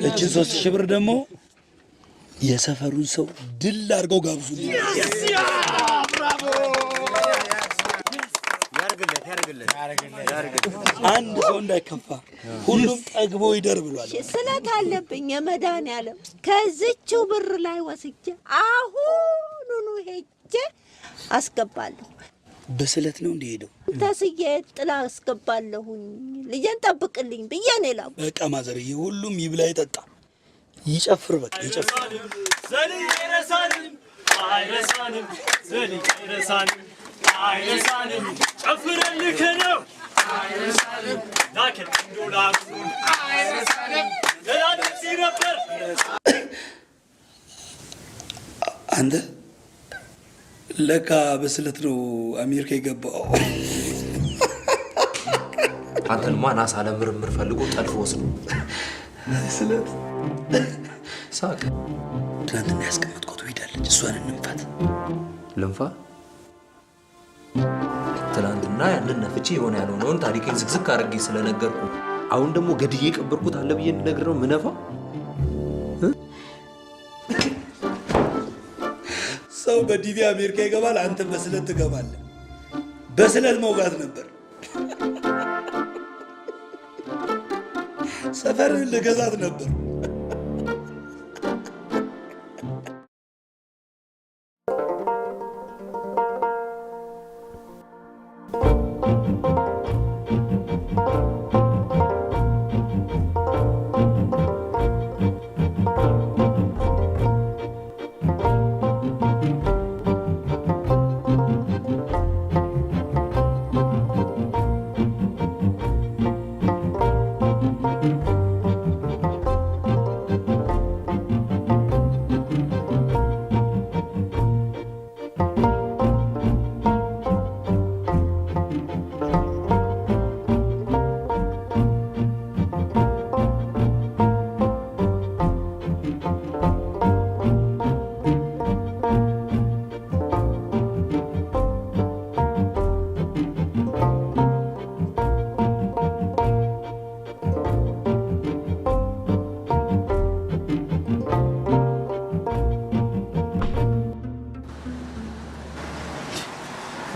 እችን 3000 ብር ደግሞ የሰፈሩን ሰው ድል አድርገው ጋብዙልኝ። አንድ ሰው እንዳይከፋ ሁሉም ጠግቦ ይደር ብሏል። ስለት አለብኝ የመድኃኒዓለም ከዚችው ብር ላይ ወስጄ አሁኑኑ ሄጄ አስገባለሁ። በስለት ነው እንደሄደው ተስዬ ጥላ አስገባለሁኝ። ልጄን ጠብቅልኝ ብዬ ነው የላኩት። በቃ ማዘርዬ ሁሉም ይብላ ይጠጣ ይጨፍር። በቃ ይጨፍር። ዘልዬ ረሳንም አይረሳንም፣ ዘልዬ ረሳንም አይረሳንም፣ ጨፍረልክ ነው አይረሳንም፣ ላከን ዶላር አይረሳንም፣ ለላንሲ ነበር። አንተ ለካ በስለት ነው አሜሪካ የገባው። አንተንማ ናሳ ለምርምር ፈልጎ ጠልፎ ወስዶ ስለት ሳቅ። ትናንትና ያስቀመጥኩት ሄዳለች። እሷን እንንፋት። ልንፋ? ትናንትና ያንን ነፍቼ የሆነ ያልሆነውን ታሪኬን ዝግዝግ አድርጌ ስለነገርኩ አሁን ደግሞ ገድዬ ቀበርኩት አለ ብዬ እንድነግር ነው ምነፋ? ሰው በዲቪ አሜሪካ ይገባል፣ አንተ በስለት ትገባለህ። በስለት መውጋት ነበር። ሰፈርን ልገዛት ነበር።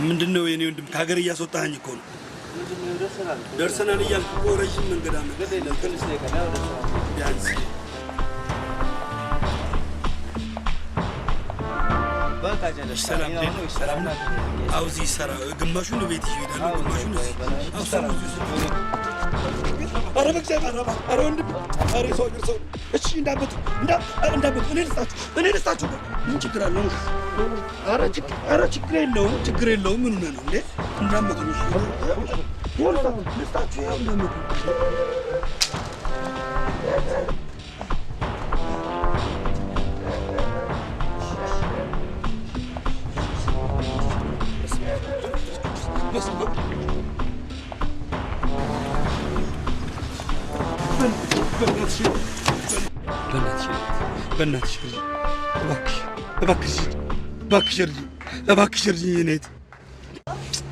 ምንድነው የኔ ወንድም ከሀገር እያስወጣኸኝ እኮ ነው። ደርሰናል እያልኩ እኮ ረዥም መንገድ አለ። ቢያንስ ሰላም ነው። አውዚ ሰራ ግማሹን ቤት ይሄዳሉ፣ ግማሹን ኧረ በእግዚአብሔር ኧረ ወንድም ኧረ ሰው ሰው እሺ እንዳበጡ እኔ ልስጣችሁ ምን ችግር አለው? ኧረ ችግር የለውም ምን ሆነህ ነው እንዴ? እንዳመጡ ልስጣችሁ ያው እንዳመጡ እባክሽ እርጅኝ። እኔት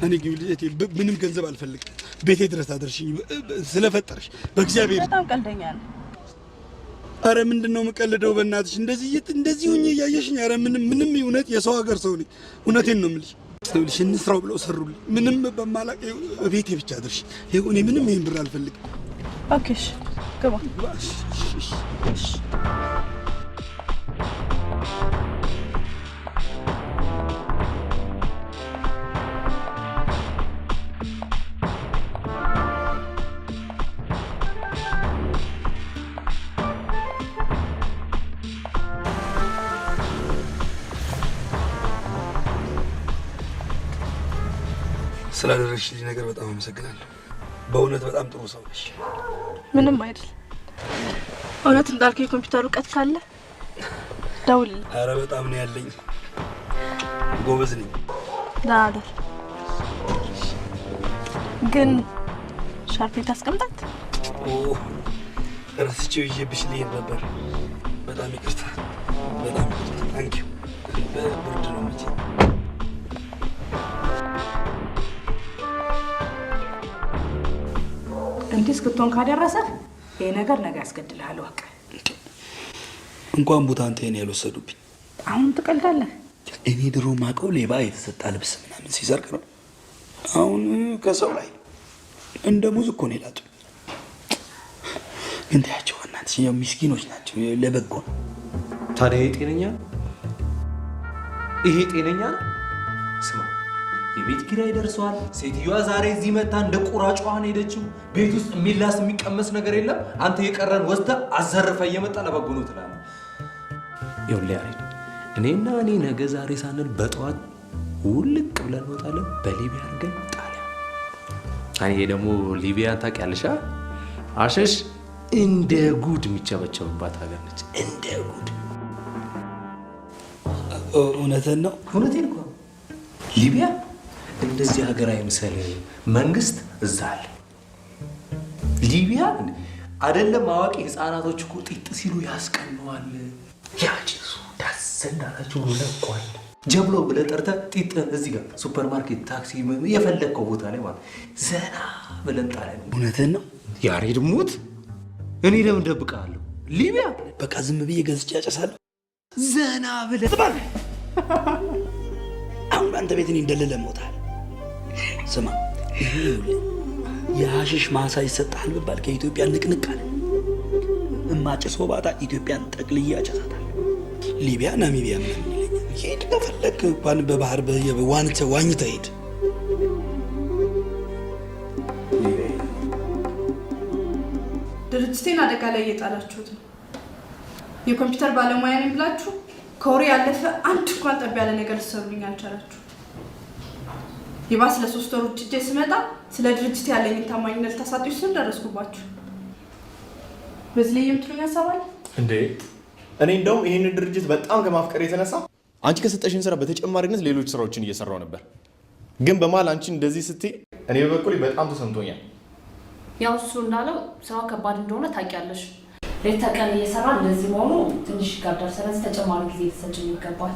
እኔ ግን ልጄ ምንም ገንዘብ አልፈልግም። ቤቴ ድረስ አደርሽኝ ስለፈጠርሽ በእግዚአብሔር። በጣም ቀልደኛ ነው። አረ ምንድነው የምቀልደው? በእናትሽ እንደዚህ ሁኚ እያየሽኝ። አረ ምንም እውነት የሰው ሀገር ሰው ነኝ። እውነቴን ነው የምልሽ። ልሽ እንስራው ብለው ሰሩልኝ። ምንም በማላቅ ቤቴ ብቻ አደርሽ። ይኸው እኔ ምንም ይሄን ብር አልፈልግም። ኦኬሽ ግባ። ስላደረግሽልኝ ነገር በጣም አመሰግናለሁ። በእውነት በጣም ጥሩ ሰው ነሽ። ምንም አይደል። እውነት እንዳልከው የኮምፒውተር እውቀት ካለ ደውል። ኧረ በጣም ነው ያለኝ፣ ጎበዝ ነኝ። ዳዳር ግን ሻርፔ ታስቀምጣት። ረስቼው ይዤብሽ ልሄድ ነበር። በጣም ይቅርታ፣ በጣም ይቅርታ። ታንኪዩ። በብርድ ነው መቼ እንዲህ እስክትሆን ካደረሰህ ይሄ ነገር ነገ ያስገድልሃል። ወቅ እንኳን ቡታንቴን ያልወሰዱብኝ። አሁን ትቀልዳለህ። እኔ ድሮ ማቀው ሌባ የተሰጣ ልብስ ምናምን ሲሰርቅ ነው። አሁን ከሰው ላይ እንደ ሙዝ እኮ ነው ይላጡ። ግን ታያቸው እናንተ ምስኪኖች ናቸው። ለበጎ ነው። ታዲያ ይሄ ጤነኛ ነው? ይሄ ጤነኛ ነው? ስማ፣ የቤት ኪራይ ደርሷል። ሴትዮዋ ዛሬ እዚህ መታ እንደ ቁራጯን ሄደችው። ቤት ውስጥ የሚላስ የሚቀመስ ነገር የለም። አንተ የቀረን ወስደህ አዘርፈ እየመጣ ለበጎ ነው ትላለህ። ይኸውልህ ያሬድ፣ እኔና እኔ ነገ ዛሬ ሳንል በጠዋት ውልቅ ብለን እንወጣለን። በሊቢያ አድርገን ጣሊያን። ይሄ ደግሞ ሊቢያን ታውቂያለሽ? አሸሽ እንደ ጉድ የሚቸበቸብባት ሀገር ነች። እንደ ጉድ። እውነትን ነው? እውነቴን እኮ ሊቢያ እንደዚህ ሀገር አይምሰል። መንግስት እዛ አለ። ሊቢያ አይደለም አዋቂ ህፃናቶች እኮ ጢጥ ሲሉ ያስቀነዋል። ያጭሱ ዳስ እንዳላቸው ለቋል። ጀብሎ ብለህ ጠርተህ ጢጥህን እዚህ ጋር ሱፐርማርኬት፣ ታክሲ የፈለግከው ቦታ ላይ ማለት ዘና ብለን ጣሊያን። እውነትን ነው ያሬድ ሙት። እኔ ለምን ደብቃለሁ? ሊቢያ በቃ ዝም ብዬ ገዝቼ ያጨሳለሁ። ዘና ብለህ ጥባል። አሁን በአንተ ቤት እኔ እንደሌለ ሞታል። ስማ፣ የሐሽሽ ማሳ ይሰጣል ብባል ከኢትዮጵያ ንቅንቅ አለ። እማጭሰው ባታ ኢትዮጵያን ጠቅልዬ አጨሳታለሁ። ሊቢያ፣ ናሚቢያ ምናምን ይለኛል። ሄድ ከፈለክ እንኳን በባህር ዋኝተህ ሄድ። ድርጅቴን አደጋ ላይ እየጣላችሁት ነው። የኮምፒውተር ባለሙያ ነኝ ብላችሁ ከወሬ ያለፈ አንድ እንኳን ጠብ ያለ ነገር ልትሰሩልኝ አልቻላችሁ። ይባስ ለ3 ወር ውጭ ስመጣ ስለ ድርጅት ያለኝን ታማኝነት ልታሳጡኝ ስል ደረስኩባችሁ። በዚህ ላይ የምትሉኝ ያሳባል እንዴ? እኔ እንደውም ይህንን ድርጅት በጣም ከማፍቀር የተነሳ አንቺ ከሰጠሽን ስራ በተጨማሪነት ሌሎች ስራዎችን እየሰራው ነበር። ግን በመሀል አንቺ እንደዚህ ስትይ እኔ በበኩሌ በጣም ተሰምቶኛል። ያው እሱ እንዳለው ስራው ከባድ እንደሆነ ታውቂያለሽ። ሌት ተቀን እየሰራ እንደዚህ መሆኑ ትንሽ ይጋዳል። ስለዚህ ተጨማሪ ጊዜ ልትሰጪኝ ይገባል።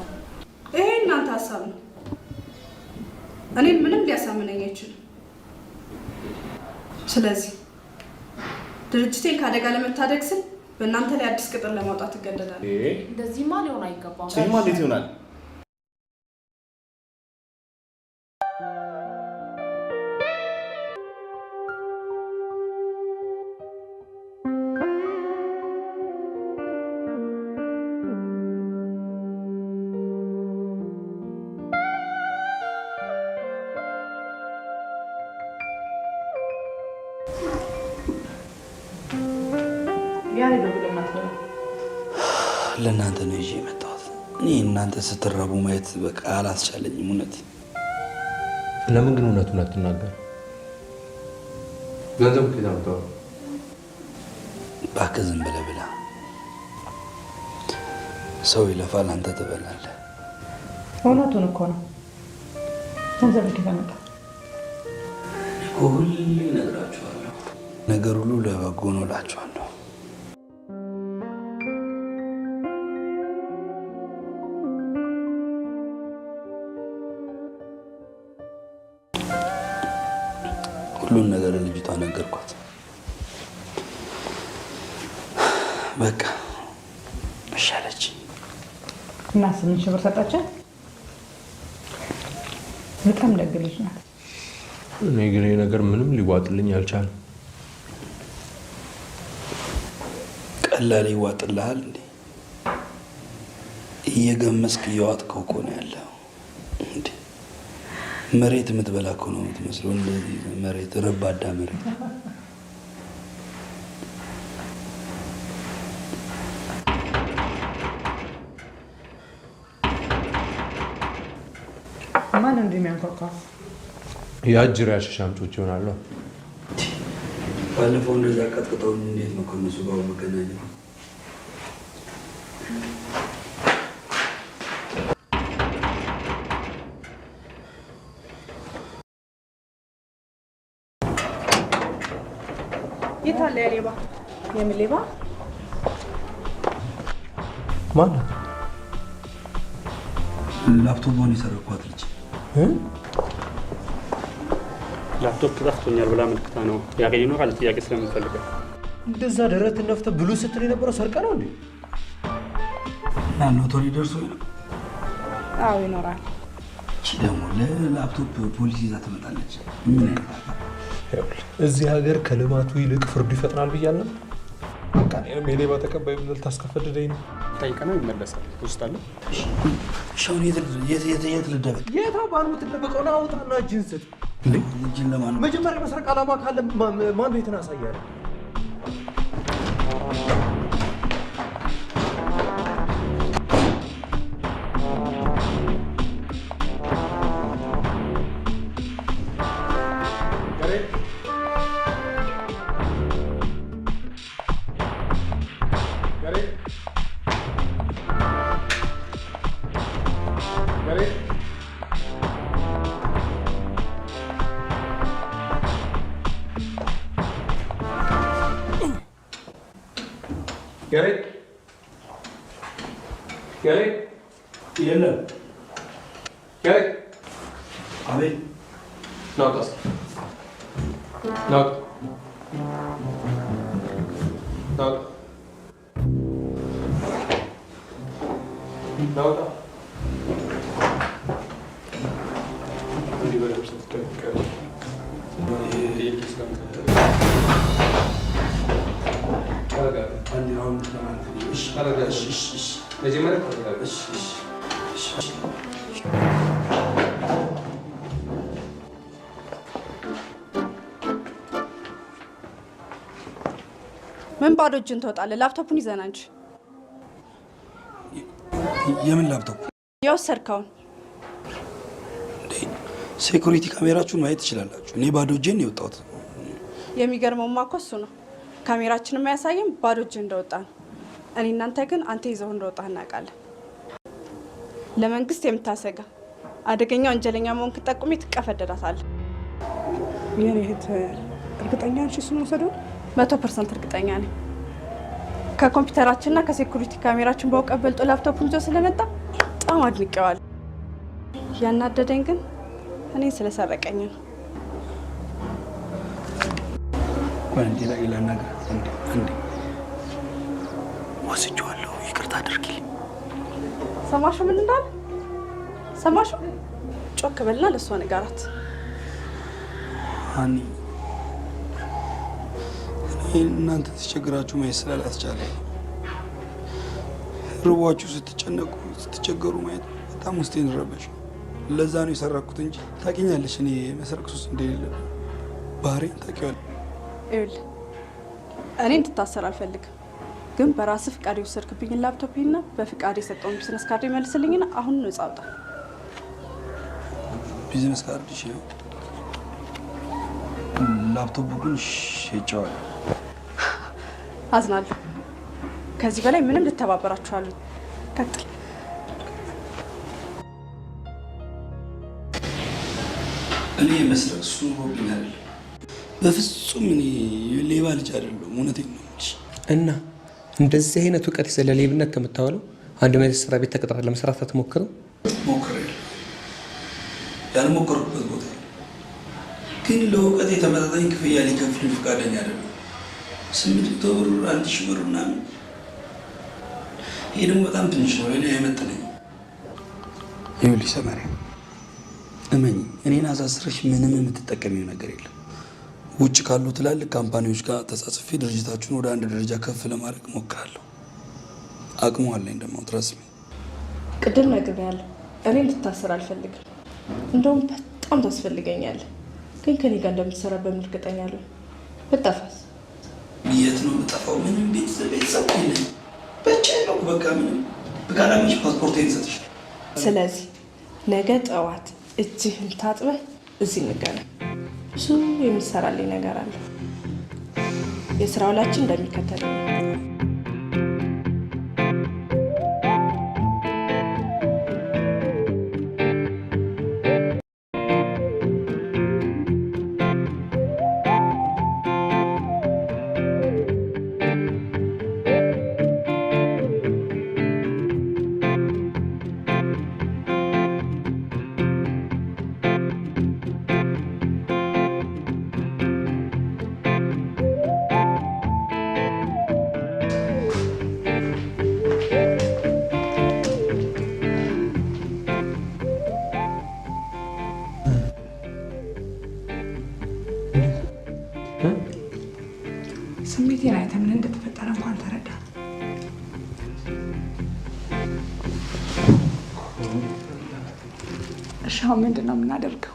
ይሄ እናንተ ሀሳብ ነው። እኔን ምንም ሊያሳምነኝ አይችልም። ስለዚህ ድርጅቴን ከአደጋ ለመታደግ ስል በእናንተ ላይ አዲስ ቅጥር ለማውጣት እገደዳለሁ። እንደዚህማ ሊሆን አይገባም። ይሄማ እንዴት ይሆናል? ለእናንተ ነው ይዤ የመጣሁት። እኔ እናንተ ስትራቡ ማየት በቃ አላስቻለኝም። እውነት ለምን ግን እውነቱን አትናገር? ገንዘቡ ከየት አመጣኸው? እባክህ ዝም ብለህ ብላ። ሰው ይለፋል፣ አንተ ትበላለህ። እውነቱን እኮ ነው። ገንዘቡ ከየት አመጣኸው? ሁሌ እነግራችኋለሁ፣ ነገር ሁሉ ለበጎ ነው እላችኋለሁ። ሁሉን ነገር ልጅቷ ነገርኳት። በቃ እሺ አለች እና 8,000 ብር ሰጣችን። በጣም ደግ ልጅ ናት። እኔ ግን ይሄ ነገር ምንም ሊዋጥልኝ አልቻለም። ቀላል ይዋጥልሃል እንዴ? እየገመስክ እየዋጥከው እኮ ነው ያለው። መሬት የምትበላ እኮ ነው የምትመስለው። እንደዚህ መሬት ረባዳ መሬት። ማን እንደሚያንኳኳ? የአጅር ያሽሽ አምጮች ይሆናሉ። ባለፈው እንደዛ ቀጥቅጠውኝ እንዴት ነው ከነሱ ጋር መገናኘው? የት አለ ያ ሌባ? የምን ሌባ? ማን? ላፕቶፑን የሰረኳት ልጅ ላፕቶፕ ጠፍቶኛል ብላ አመልክታ ነው ያገኘነው። ካለ ጥያቄ ስለምንፈልገው እንደዛ ደረት ነፍተ ብሉ ስትል የነበረው ሰርቀ ነው እንዴ? እና ኖቶሪ ደርሶ ነው? አዎ ይኖራል። እቺ ደግሞ ለላፕቶፕ ፖሊስ ይዛ ትመጣለች። ምን ያደርጋል? እዚህ ሀገር ከልማቱ ይልቅ ፍርዱ ይፈጥናል ብያለሁ። በቃ እኔም የሌባ ተቀባይ ብለህ ታስከፈደደኝ ነው። ጠይቀና ይመለሳል። ውስጥ አለ። ሻውን የት ልደበቅ? የታ ባሉ የምትደበቀው ነው? አውጣና እጅህን ስጥ። እንዴ እጅን ለማን? መጀመሪያ መስረቅ ዓላማ ካለ ማን ቤትን አሳያለሁ? Gerek. Gerek. የለም። Gerek. አቤት። ናውጣ እስኪ ናውጣ ናውጣ ናውጣ እንዲህ በደምብ ስትጠቀም ምን ባዶ እጅን ትወጣለህ? ላፕቶፑን ይዘና እንጂ። የምን ላፕቶፕ? የወሰድከውን። ሴኩሪቲ ካሜራችሁን ማየት ትችላላችሁ። እኔ ባዶ እጄን የወጣሁት። የሚገርመውማ እኮ እሱ ነው። ካሜራችንን የማያሳይም ባዶ እጅ እንደወጣ ነው። እኔ እናንተ ግን አንተ ይዘው እንደወጣ እናውቃለን። ለመንግስት የምታሰጋ አደገኛ ወንጀለኛ መሆን ክትጠቁሚ ትቀፈደዳታለህ። የኔ እህት እርግጠኛ ነሽ እሱን ወሰደው? 100% እርግጠኛ ነኝ። ከኮምፒውተራችንና ከሴኩሪቲ ካሜራችን በእውቀት በልጦ ላፕቶፑን ይዞ ስለመጣ በጣም አድንቄዋለሁ። ያናደደኝ ግን እኔ ስለሰረቀኝ ነው። አንዴ ላይ ላናግራት። አንዴ ወስጄዋለሁ፣ ይቅርታ አድርጊልኝ። ሰማሹ ምን እንዳለ? ሰማሹ? ጮክ በልና ለእሷ ንገራት። ሀኒ እናንተ ተቸግራችሁ ማየት ስላላስቻለ ርቧችሁ ስትጨነቁ ስትቸገሩ ማየት በጣም ውስጤን ረበሽ። ለዛ ነው የሰረኩት እንጂ ታውቂኛለሽ፣ እኔ መስረቅ ሱስ እንደሌለ ባህሪን ታውቂዋለሽ። ይኸውልህ እኔ እንድታሰር አልፈልግም፣ ግን በራስህ ፍቃድ የወሰድክብኝን ላፕቶፕና በፍቃድ የሰጠውን ቢዝነስ ካርድ ይመልስልኝና አሁን ነፃ አውጣ። ቢዝነስ ካርድ እሺ ነው፣ ላፕቶፑ ግን ሸጬዋለሁ። አዝናለሁ። ከዚህ በላይ ምንም ልተባበራችሁ አሉ። ቀጥል። እኔ መስረቅ ሱስ ሆኖብኛል። በፍጹም እኔ ሌባ ልጅ አይደለሁም። እውነቴን ነው እንጂ። እና እንደዚህ አይነት እውቀት ስለ ሌብነት ከምታወለው አንድ መንግስት ስራ ቤት ተቀጥራ ለመስራት አትሞክርም? ሞክሬያለሁ። ያልሞከርኩበት ቦታ ግን ለእውቀት የተመጣጣኝ ክፍያ ሊከፍሉኝ ፈቃደኛ አይደለም። 800 ብር፣ 1000 ብር ምናምን። ይሄ ደግሞ በጣም ትንሽ ነው፣ ለእኔ አይመጥነኝም። ይኸውልሽ ሰማሪ፣ እመኝ፣ እኔን አሳስረሽ ምንም የምትጠቀሚው ነገር የለም። ውጭ ካሉ ትላልቅ ካምፓኒዎች ጋር ተጻጽፌ ድርጅታችሁን ወደ አንድ ደረጃ ከፍ ለማድረግ እሞክራለሁ። አቅሙ አለኝ ደግሞ ትረስሚ። ቅድም ነግሬያለሁ፣ እኔ እንድታሰር አልፈልግም። እንደውም በጣም ታስፈልገኛለህ። ግን ከኔ ጋር እንደምትሰራ በምን እርግጠኛ ነኝ? ብጠፋስ? የት ነው የምጠፋው? ምንም ቤተሰብ የለኝ፣ ብቻዬን ነው። በቃ ምንም በቃላሚሽ ፓስፖርቴን ሰጥሽ። ስለዚህ ነገ ጠዋት እጅህን ታጥበህ እዚህ እንገናኝ። ብዙ የሚሰራልኝ ነገር አለ። የስራ ውላችን እንደሚከተለው ፊቴን አይተህ ምን እንደተፈጠረ እንኳን ተረዳ። እሺ አሁን ምንድን ነው የምናደርገው?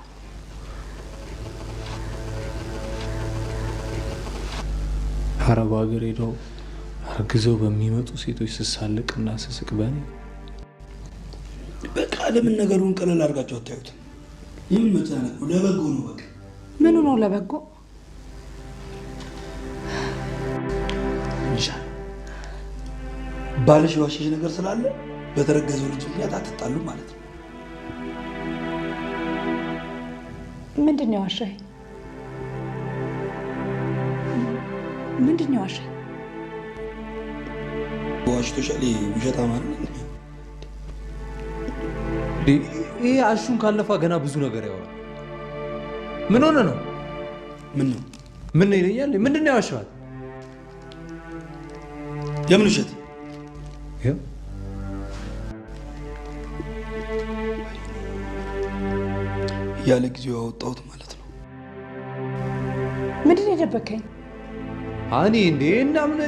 አረብ ሀገር ሄደው አርግዘው በሚመጡ ሴቶች ስሳልቅና ስስቅ በኔ በቃ ለምን ነገሩን ቀለል አድርጋችሁ አታዩት? ምን መጨነቅ ነው? ለበጎ ነው። በቃ ምኑ ነው ለበጎ? ይሻል ባልሽ ዋሽሽ ነገር ስላለ በተረገዘው ልጅ ምክንያት አትጣሉ ማለት ነው። ምንድን ነው ያዋሻኝ? ምንድን ነው ያዋሻኝ? ዋሽቶሻል። ውሸታም አይደል? ይሄ አሹን ካለፋ ገና ብዙ ነገር ያወራል። ምን ሆነ ነው? ምን ነው? ምን ነው ይለኛል? ምንድን ነው ያዋሻል? የምን ውሸት? ያለ ጊዜው ያወጣሁት ማለት ነው። ምንድን ነው የደበከኝ? አኒ እንዴ እና ምን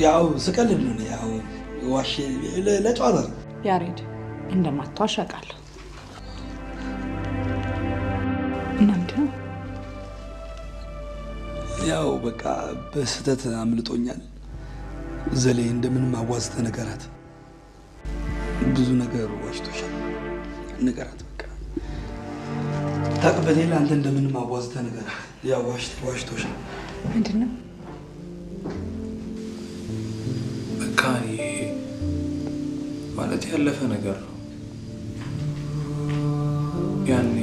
ያው ስቀልድ ነው። ያው ዋሽ ለጨዋታ ነው። ያሬድ እንደማትዋሽ አውቃለሁ። እና ምንድን ነው? ያው በቃ በስህተት አምልጦኛል። ዘሌ እንደምንም አዋዝተህ ንገራት። ብዙ ነገር ዋሽቶሻል። ንገራት በቃ ታውቅበት የለ አንተ እንደምንም አዋዝተህ ንገራት። ያው ዋሽቶሻል። ምንድን ነው? በቃ ማለት ያለፈ ነገር ነው። ያኔ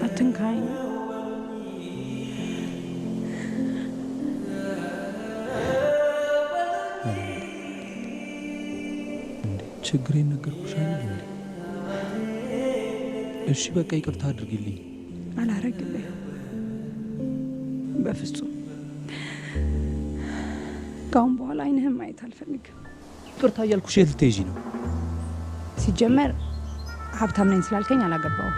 አትንካኝ። ችግሬን ነገርኩሻል እንዴ? እሺ በቃ ይቅርታ አድርጊልኝ። አላረግልህም በፍጹም። ከአሁን በኋላ አይንህም ማየት አልፈልግም። ይቅርታ እያልኩሽ የት ልትሄጂ ነው? ሲጀመር ሀብታም ነኝ ስላልከኝ አላገባውም።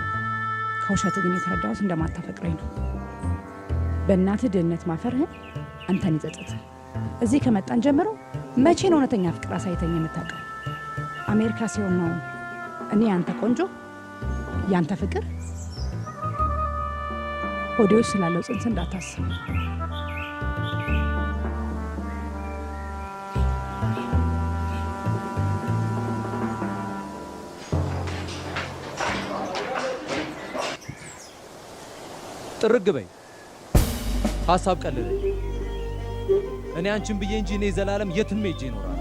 ከውሸት ግን የተረዳሁት እንደማታፈቅረኝ ነው። በእናትህ ድህነት ማፈርህን አንተን ይጸጽት። እዚህ ከመጣን ጀምሮ መቼ ነው እውነተኛ ፍቅር አሳይተኝ የምታውቀው? አሜሪካ ሲሆን ነው እኔ ያንተ ቆንጆ፣ ያንተ ፍቅር። ሆዴዎች ስላለው ጽንስ እንዳታስብ። ጥርግ በይ። ሀሳብ ቀልለኝ። እኔ አንቺን ብዬ እንጂ እኔ ዘላለም የትም ሄጄ ይኖራል።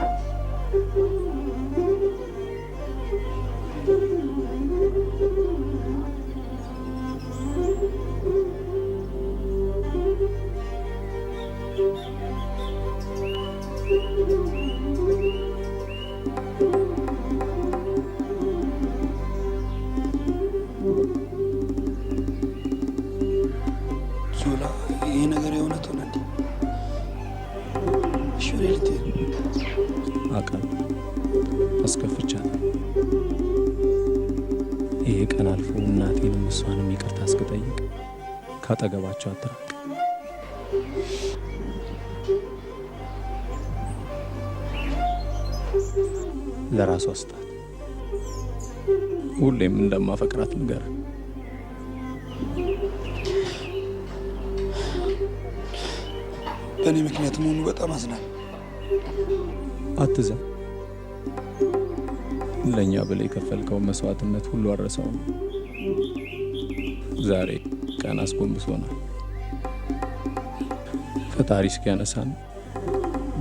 ዞላ ይሄ ነገር የእውነት ሆነ እንዴ? እሺ ወዴት ልትሄድ? አውቃለሁ አስከፍቻለሁ። ይሄ ቀን አልፎ እናቴንም እሷንም ይቅርታ እስክጠይቅ ካጠገባቸው አትራቅ። ለራሷ ስጣት። ሁሌም እንደማፈቅራት ንገር። በእኔ ምክንያት መሆኑ በጣም አዝናል። አትዘን። ለእኛ ብለህ የከፈልከውን መስዋዕትነት ሁሉ አልረሳውም። ዛሬ ቀን አስጎንብሶናል። ፈጣሪ እስኪያነሳን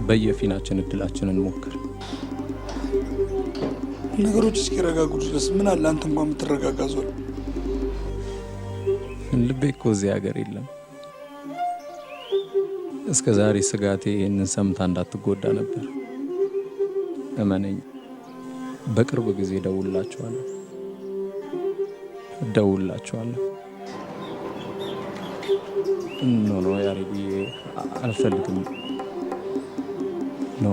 በየፊናችን እድላችንን ሞክር። ነገሮች እስኪረጋጉ ድረስ ምን አለ አንተ እንኳን የምትረጋጋ ዞላ። ልቤ እኮ እዚህ ሀገር የለም። እስከ ዛሬ ስጋቴ ይህንን ሰምታ እንዳትጎዳ ነበር። እመነኝ፣ በቅርብ ጊዜ እደውልላችኋለሁ። ኖ ያሬድዬ አልፈልግም። ኖ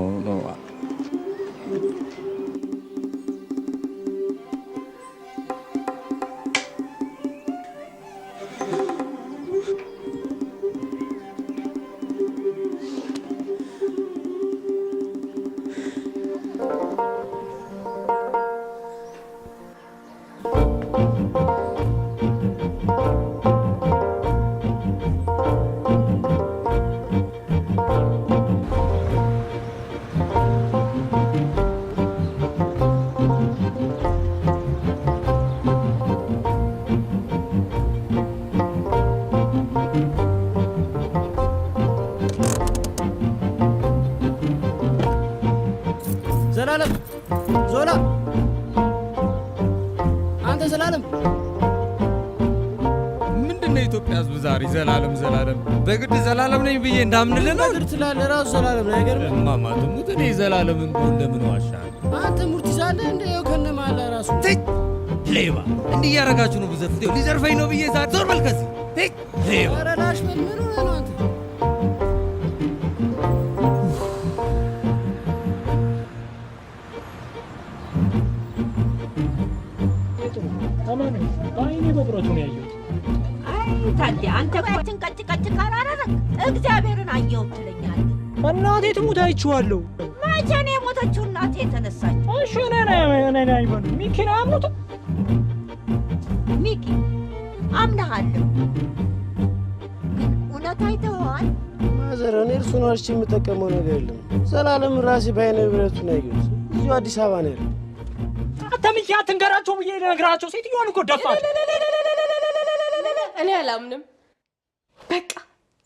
ዘላለም ዞላ፣ አንተ ዘላለም ምንድን ነው የኢትዮጵያ ሕዝብ ዛሬ ዘላለም በግድ ዘላለም ነኝ ብዬ እንዳምንልህ ነው? በግድ ትላለህ። ራሱ ዘላለም ነው አይገርም? እማማ ትሙት፣ እኔ ዘላለም እንደምን ዋሻለሁ? አንተ ሙርት ይዛለህ እንደ ይኸው ከነማላ ራሱ ሌባ እንዲህ እያደረጋችሁ ነው። ብዘፍት ሊዘርፈኝ ነው ብዬ ዛሬ ዞር በል ከዚህ ሌባ። ኧረ ላሽ በል። ምን ሆነህ ነው አንተ? በዓይኔ በብረቱ ነው ያየሁት። አይ ታዲያ አንተ እኮ ትንቀጭቀጭ ካላደረግ እግዚአብሔርን አየሁት ትለኛለህ። እናቴ ትሙት አይቼዋለሁ። መቼ ነው የሞተችው እናቴ የተነሳች? እሺ እኔ አይበሉ ሚኪ ነው ያሞተው። ሚኪ አምነሃለሁ፣ ግን እውነት አይተኸዋል? ማዘር፣ እኔ እርሱን ዋሽቼ የምጠቀመው ነገር የለም። ዘላለም ራሴ በዓይኔ በብረቱ ነው ያየሁት። እዚሁ አዲስ አበባ ነው ያለው። አተምኪ አትንገራቸው ብዬ ነግራቸው ሴትዮዋን እኮ ደፋች። እኔ አላምንም። በቃ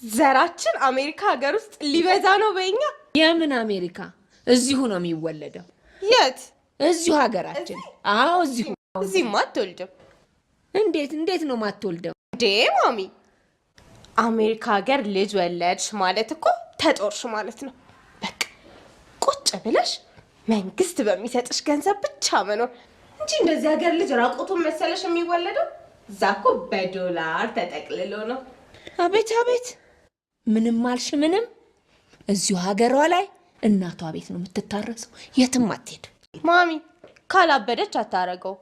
ዘራችን አሜሪካ ሀገር ውስጥ ሊበዛ ነው በእኛ። የምን አሜሪካ? እዚሁ ነው የሚወለደው። የት? እዚሁ ሀገራችን። አዎ እዚሁ። እዚህማ አትወልድም። እንዴት ነው ማትወልደው? እንዴ ማሚ፣ አሜሪካ ሀገር ልጅ ወለድሽ ማለት እኮ ተጦርሽ ማለት ነው። በቃ ቁጭ ብለሽ መንግስት በሚሰጥሽ ገንዘብ ብቻ መኖር እንጂ እንደዚህ ሀገር ልጅ ራቁቱን መሰለሽ የሚወለደው? እዛ እኮ በዶላር ተጠቅልሎ ነው። አቤት አቤት! ምንም አልሽ ምንም። እዚሁ ሀገሯ ላይ እናቷ ቤት ነው የምትታረሰው። የትም አትሄድ። ማሚ ካላበደች አታረገው።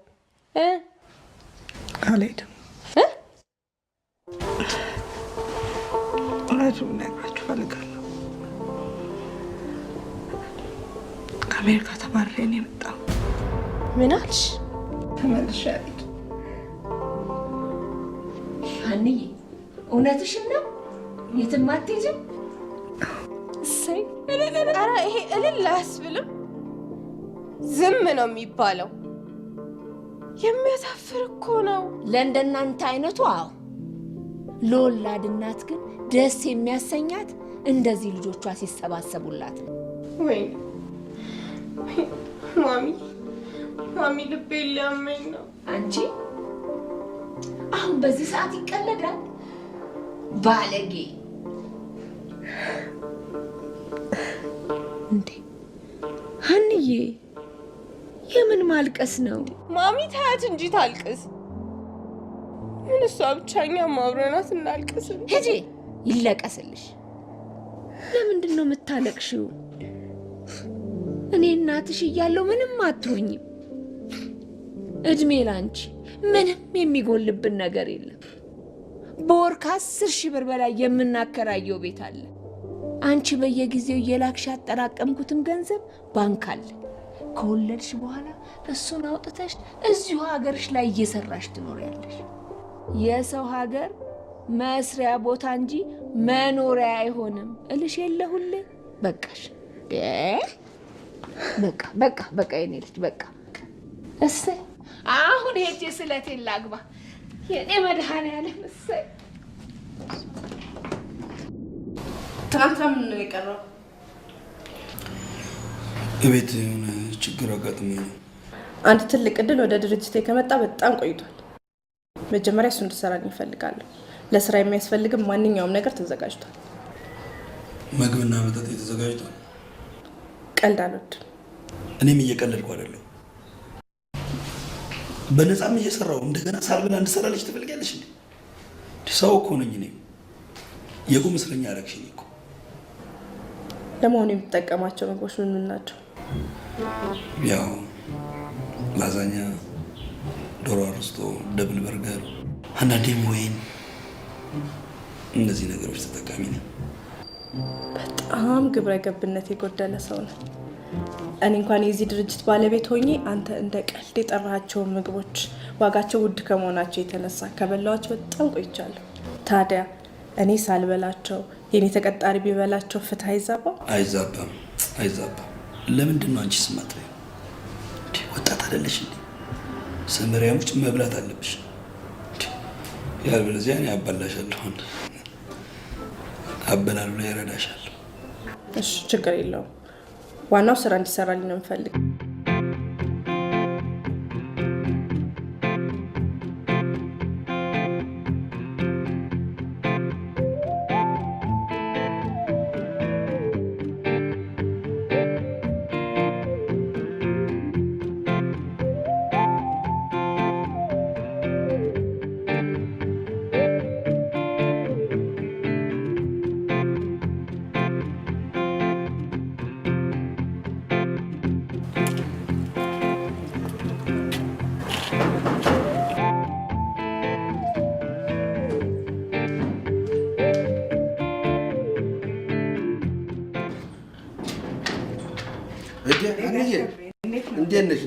አልሄድም። እውነቱን ልነግራችሁ እፈልጋለሁ። ከአሜሪካ ተባርሬ ነው የመጣው። ምን አልሽ? ተመልሼ አልሄድም። ሀንዬ እውነትሽን ነው? የትም አትሄጂም? እሰይ! ኧረ ይሄ እልል አያስብልም። ዝም ነው የሚባለው። የሚያሳፍር እኮ ነው። ለእንደናንተ አይነቱ አዎ። ለወላድ እናት ግን ደስ የሚያሰኛት እንደዚህ ልጆቿ ሲሰባሰቡላት። ወይ ማሚ ልቤ ሊያመኝ ነው። አንቺ አሁን በዚህ ሰዓት ይቀለዳል? ባለጌ እንዴ! ሀንዬ የምን ማልቀስ ነው? ማሚ ታያት እንጂ ታልቅስ። ምን እሷ ብቻኛ ማብረናት እናልቅስ። ሂጂ ይለቀስልሽ። ለምንድን ነው የምታለቅሽው? እኔ እናትሽ እያለሁ ምንም አትሆኝም። እድሜ ላንቺ። ምንም የሚጎልብን ነገር የለም። በወር ከ10,000 ብር በላይ የምናከራየው ቤት አለ። አንቺ በየጊዜው እየላክሽ ያጠራቀምኩትም ገንዘብ ባንክ አለ። ከወለድሽ በኋላ እሱን አውጥተሽ እዚሁ ሀገርሽ ላይ እየሰራሽ ትኖሪያለሽ። የሰው ሀገር መስሪያ ቦታ እንጂ መኖሪያ አይሆንም እልሽ የለ ሁሌ። በቃሽ። በቃ የኔ ልጅ በቃ። እሰይ አሁን ሄጄ ስለቴን ላግባ። የኔ መድኃኒዓለም እሰይ። ትናንት ምን ነው የቀረው? እቤት የሆነ ችግር አጋጥሞኝ ነው። አንድ ትልቅ እድል ወደ ድርጅቴ ከመጣ በጣም ቆይቷል። መጀመሪያ እሱ እንድሰራልኝ እፈልጋለሁ። ለስራ የሚያስፈልግም ማንኛውም ነገር ተዘጋጅቷል። ምግብና መጠጥ ተዘጋጅቷል። ቀልድ አልወድም። እኔም እየቀለድኩ አይደለሁ። በነፃም እየሰራው እንደገና ሳልበላ እንድሰራልሽ ትፈልጊያለሽ እንዴ? ሰው እኮ ነኝ እኔ። የቁም እስረኛ አደረግሽኝ እኮ። ለመሆኑ የምትጠቀማቸው ምግቦች ምን ምን ናቸው? ያው ላዛኛ፣ ዶሮ አርስቶ፣ ደብል በርገር፣ አንዳንዴም ወይን፣ እነዚህ ነገሮች ተጠቃሚ ነኝ። በጣም ግብረ ገብነት የጎደለ ሰው ነው። እኔ እንኳን የዚህ ድርጅት ባለቤት ሆኜ አንተ እንደ ቀልድ የጠራቸውን ምግቦች ዋጋቸው ውድ ከመሆናቸው የተነሳ ከበላኋቸው በጣም ቆይቻለሁ። ታዲያ እኔ ሳልበላቸው የኔ ተቀጣሪ ቢበላቸው ፍትህ አይዛባም? አይዛባም። ለምንድን ነው አንቺ ስማት ላይ ወጣት አይደለሽ እንዴ? ሰመሪያሞች መብላት አለብሽ። ያልበለዚያ እኔ አባላሻለሁ። አበላሉ ላይ እረዳሻለሁ። እሺ ችግር የለውም። ዋናው ስራ እንዲሰራልኝ ነው የምፈልግ። እንዴት ነሽ?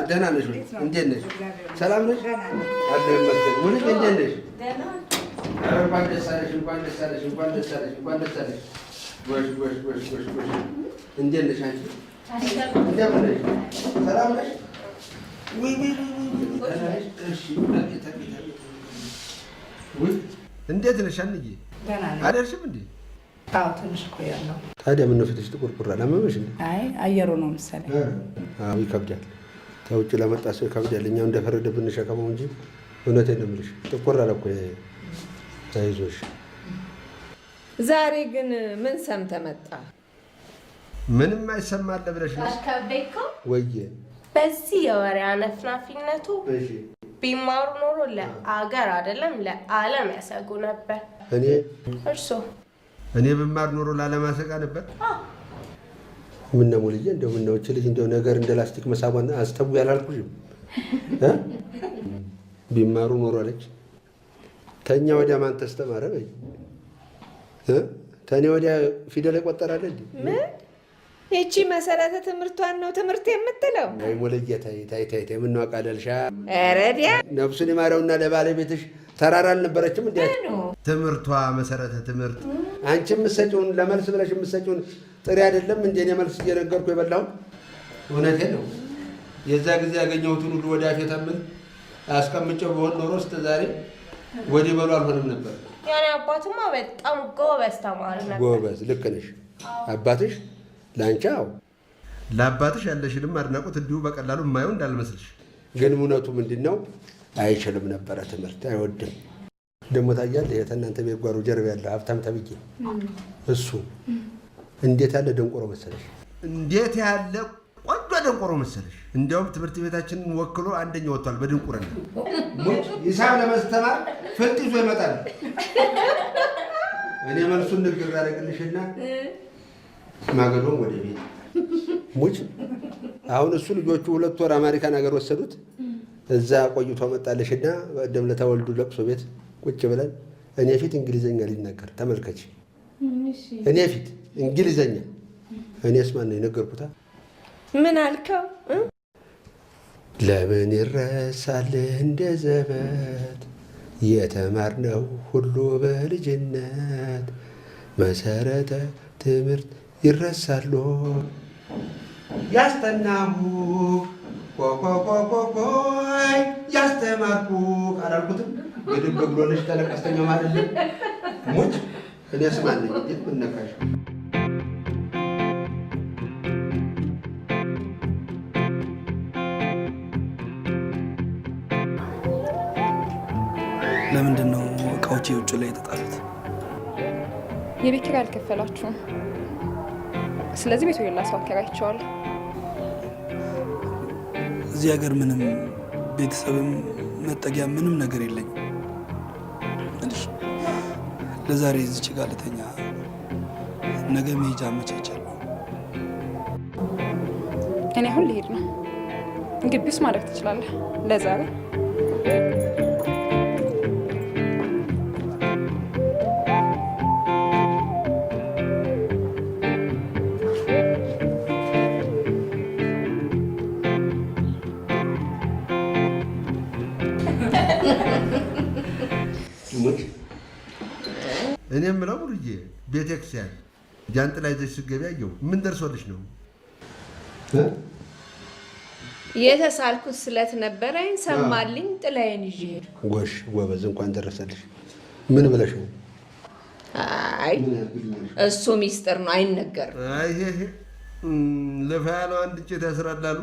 ደህና ነሽ? እንዴት ነሽ? ሰላም ነሽ? አለሁ ይመስገን። ሙሉዬ እንዴት ነሽ? እንኳን ደስ አለሽ፣ እንኳን ደስ አለሽ፣ እንኳን ደስ አለሽ፣ እንኳን ደስ አለሽ። ጎሽ ጎሽ ጎሽ ጎሽ ጎሽ። እንዴት ነሽ አንቺ? እንደምን ነሽ? ሰላም ነሽ? ውይ ውይ ውይ ነሽ? እሺ ውይ እንዴት ነሽ አንዬ? ደህና ነኝ። አደርሽም እንዴ? አዎ ትንሽ ቆያለሁ። ታዲያ ምን ነው ፊትሽ ጥቁር ቁር አላመመሽ እንዴ? አይ አየሩ ነው መሰለኝ። አዎ ይከብዳል። ከውጭ ለመጣ ሰው ይከብዳል። እኛው እንደፈረደብን እንሸከመው እንጂ እውነቴን ነው የምልሽ። ጥቁር አለ እኮ ተይዞሽ። ዛሬ ግን ምን ሰምተህ መጣ? ምንም አይሰማል ብለሽ ነው? አከበይኮ ወይዬ በዚህ የወሬ አነፍናፊነቱ ቢማሩ ኖሮ ለአገር አይደለም ለዓለም ያሰጉ ነበር። እኔ ብማር ኖሮ ላለማሰጋ ነበር። ምን ነው ሙሉዬ፣ እንደው ምን ነው እቺ ልጅ እንደው ነገር እንደ ላስቲክ መሳቧን አስተው ያላልኩሽም? ቢማሩ ኖሮ አለች። ተኛ ወዲያ ማን ተስተማረ በይ። ተኔ ወዲያ ፊደል ይቆጠራል እንዴ? ምን እቺ መሰረተ ትምህርቷን ነው ትምህርት የምትለው? አይ ሙሉዬ ታይ ምን ነው አቃለልሻ? ረዲያ ነፍሱን ይማረውና ለባለቤትሽ ተራራ አልነበረችም እንዴ? ትምህርቷ መሰረተ ትምህርት አንቺ የምትሰጪውን ለመልስ ብለሽ የምትሰጪውን ጥሪ አይደለም እንዴ? እኔ መልስ እየነገርኩ የበላው እውነቴን ነው። የዛ ጊዜ ያገኘሁትን ሁሉ ወደ አፌ ተምል አስቀምጬው በሆን ኖሮ እስከ ዛሬ ወዲህ በሉ አልሆንም ነበር። ያኔ አባትማ በጣም ጎበዝ ተማሪ ነበር። ጎበዝ ልክ ነሽ። አባትሽ ለአንቺ ለአባትሽ ያለሽንም አድናቆት እንዲሁ በቀላሉ የማየው እንዳልመስልሽ። ግን እውነቱ ምንድን ነው? አይችልም ነበረ ትምህርት አይወድም። ደግሞ ታያለህ የእናንተ ቤት ጓሮ ጀርባ ያለ ሀብታም ተብዬ እሱ እንዴት ያለ ደንቆሮ መሰለሽ! እንዴት ያለ ቆንጆ ደንቆሮ መሰለሽ! እንዲያውም ትምህርት ቤታችንን ወክሎ አንደኛ ወጥቷል በድንቁርና። ሂሳብ ለማስተማር ፍልጥ ይዞ ይመጣል። እኔ መልሱን ንግግር አደረግልሽና ማገዶም ወደ ቤት ሙጭ። አሁን እሱ ልጆቹ 2 ወር አሜሪካን ሀገር ወሰዱት። እዛ ቆይቶ መጣለሽና በቀደም ዕለት ወልዱ ለቅሶ ቤት ቁጭ ብለን እኔ ፊት እንግሊዘኛ ሊናገር ተመልከች። እኔ ፊት እንግሊዘኛ እኔስ ማን ነው የነገርኩታ? ምን አልከው? ለምን ይረሳል እንደ ዘበት የተማርነው ሁሉ በልጅነት መሰረተ ትምህርት ይረሳሉ ያስተናሁ ቆቆቆቆቆይ ያስተማርኩ አላልኩትም? ግድም ብሎልሽ ተለቀስተኛ ማለት ሙጭ እኔ ስማለኝ እንዴ ምን ነካሽ? ለምንድን ነው እቃዎች የውጭ ላይ የተጣሉት? የቤት ኪራይ አልከፈላችሁም። ስለዚህ ቤቱ ሌላ ሰው አከራይቼዋለሁ። እዚህ ሀገር ምንም ቤተሰብም መጠጊያ ምንም ነገር የለኝም። ለዛሬ እዚች ጋር ልተኛ፣ ነገ መሄጃ አመቻቻለሁ። እኔ አሁን ልሄድ ነው። ግቢ ውስጥ ማድረግ ትችላለህ ለዛሬ። እኔ የምለው ሙሉዬ ቤተክርስቲያን ጃንጥላ ይዘሽ ስትገቢ አየሁ። ምን ደርሶልሽ ነው? የተሳልኩት ስለት ነበረኝ፣ ሰማልኝ፣ ጥላዬን ይዤ ሄድኩ። ጎሽ ጎበዝ፣ እንኳን ደረሰልሽ። ምን ብለሽ ነው? አይ እሱ ሚስጥር ነው፣ አይነገርም። አይ ይሄ ለፋ ያለው አንድ እንጨት ያስራላሉ።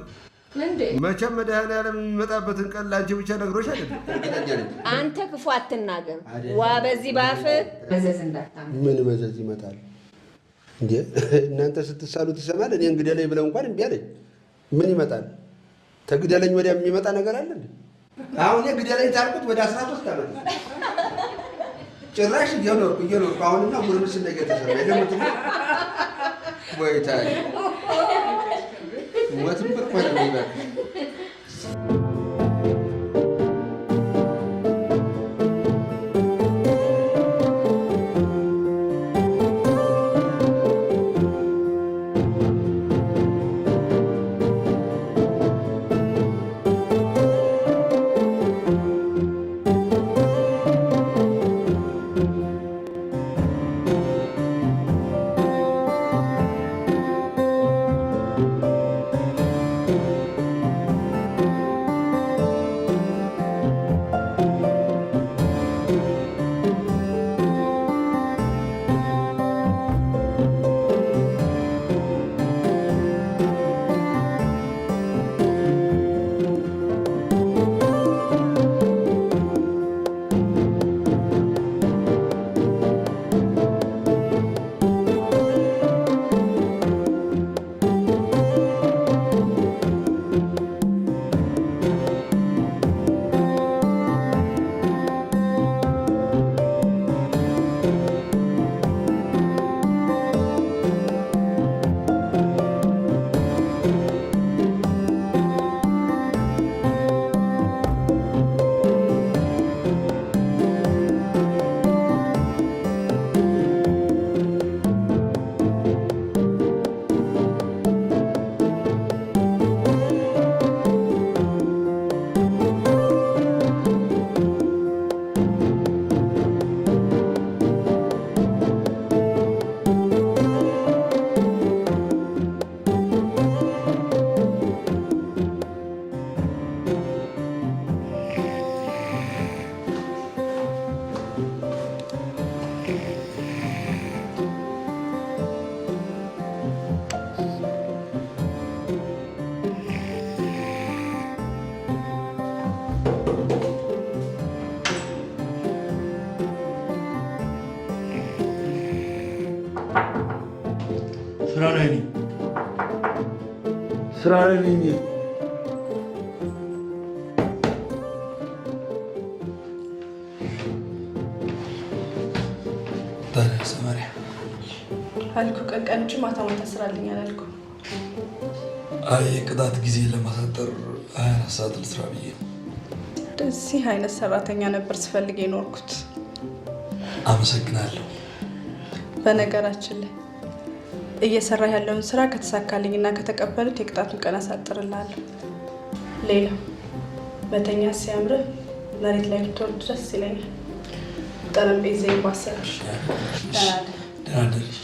እንዴ መቼም መድኃኒዓለም የሚመጣበትን ቀን ለአንቺ ብቻ ነግሮሽ አይደለም። አንተ ክፉ አትናገር። ዋ በዚህ ባፍ መዘዝ እንዳታመጣ። ምን መዘዝ ይመጣል እንዴ? እናንተ ስትሳሉ ትሰማል። እኔ እንግደለኝ ብለው እንኳን እምቢ አለኝ። ምን ይመጣል? ተግደለኝ ወዲያ የሚመጣ ነገር አለ እንዴ? አሁን ግደለኝ ታልኩት ወደ 13 ዓመት ጭራሽ እየኖርኩ አሁንና ጉርምስና እየተሰራ ለምትሉ ወይታይ ሞትም በርኳን ነው። ስራ ላይ ነኝ። ስራ ላይ ነኝ። ሰማሪያ አልኩ ቀን ቀን እንጂ ማታ ማታ ስራልኝ አላልኩ። አይ የቅጣት ጊዜ ለማሳጠር 24 ሰዓት ልስራ ብዬ ነው። እንደዚህ አይነት ሰራተኛ ነበር ስፈልግ የኖርኩት። አመሰግናለሁ። በነገራችን ላይ እየሰራ ያለውን ስራ ከተሳካልኝና ከተቀበሉት የቅጣቱን ቀን አሳጥርልሃለሁ። ሌላ መተኛ ሲያምርህ መሬት ላይ ብትወርድ ደስ ይለኛል። ጠረጴዛዬን ባሰርሽ። ደህና ደርሽ።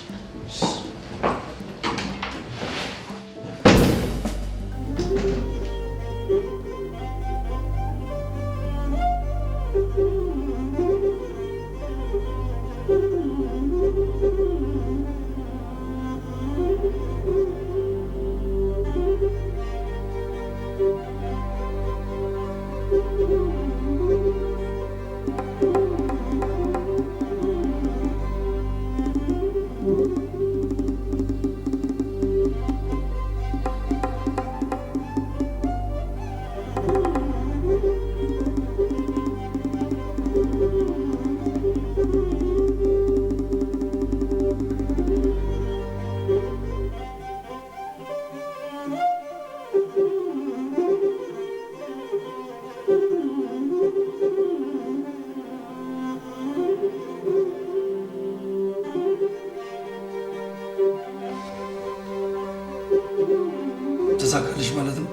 ተሳካልሽ ማለት ነው።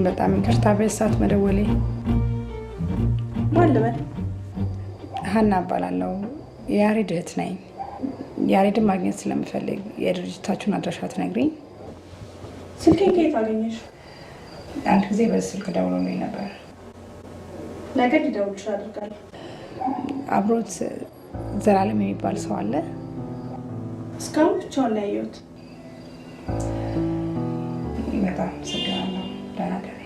በጣም ይቅርታ በሰዓት መደወሌ። ማን ልበል? ሀና እባላለሁ። የያሬድ እህት ነኝ። ያሬድን ማግኘት ስለምፈልግ የድርጅታችሁን አድራሻ ትነግሪኝ? ስልኬን ከየት አገኘሽ? አንድ ጊዜ በዚህ ስልክ ደውሎልኝ ነበር። ነገ ሊደውልልሽ አድርጋለሁ። አብሮት ዘላለም የሚባል ሰው አለ? እስካሁን ብቻውን ላይ ያየሁት። በጣም አመሰግናለሁ። ደህና ደሪ።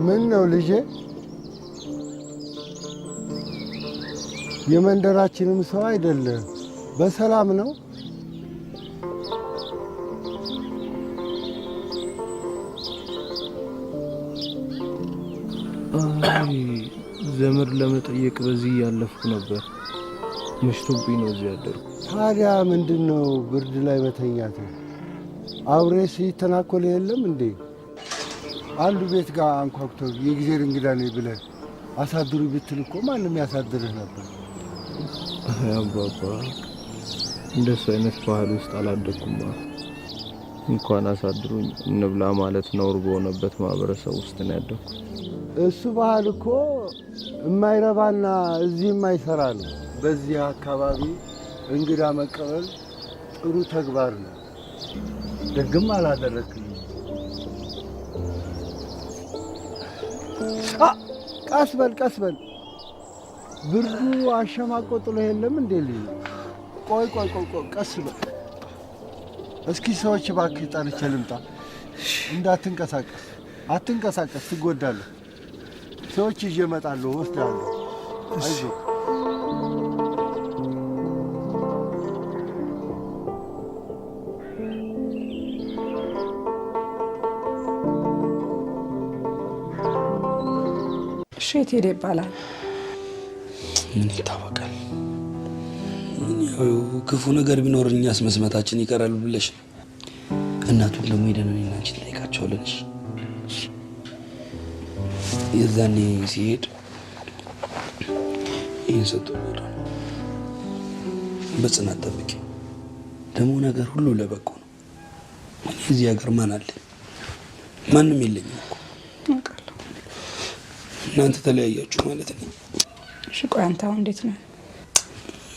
ምን ነው ልጄ? የመንደራችንም ሰው አይደለም። በሰላም ነው? አይ ዘመድ ለመጠየቅ በዚህ ያለፍኩ ነበር። መሽቶብኝ ነው እዚህ ያደርኩ። ታዲያ ምንድን ነው ብርድ ላይ መተኛት? አብሬ ሲተናኮል የለም እንዴ? አንዱ ቤት ጋር አንኳኩተው የጊዜር እንግዳ ነኝ ብለህ አሳድሩ ብትል እኮ ማንም ያሳድርህ ነበር። አባባ እንደሱ አይነት ባህል ውስጥ አላደኩም። እንኳን አሳድሩኝ እንብላ ማለት ነውር በሆነበት ማህበረሰብ ውስጥ ነው ያደኩት። እሱ ባህል እኮ የማይረባና እዚህ የማይሰራ ነው። በዚህ አካባቢ እንግዳ መቀበል ጥሩ ተግባር ነው። ደግም አላደረክም። ቀስ በል ቀስ በል። ብርዱ አሸማቆ ጥሎ የለም እንዴ ልጅ? ቆይ ቆይ ቆይ ቆይ ቀስ በል እስኪ። ሰዎች እባክህ ጠርቼ ልምጣ። እንዳትንቀሳቀስ አትንቀሳቀስ፣ ትጎዳለህ። ሰዎች ይዤ እመጣለሁ፣ ወስዳለሁ። አይዞህ። እሺ የት ሄደ ይባላል? ምን ይታወቃል? ያው ክፉ ነገር ቢኖር እኛስ መስማታችን ይቀራል ብለሽ እናቱን ደግሞ ሄደን እኔና አንቺ እንጠይቃቸዋለን። የዛኔ ሲሄድ ይህን ሰጥቶ ሄደ። በጽናት ጠብቂ። ደግሞ ነገር ሁሉ ለበጎ ነው። እኔ እዚህ ሀገር ማን አለ? ማንም የለኝም እኮ። እናንተ ተለያያችሁ ማለት ነው። እሺ ቆይ አንተ አሁን እንዴት ነው?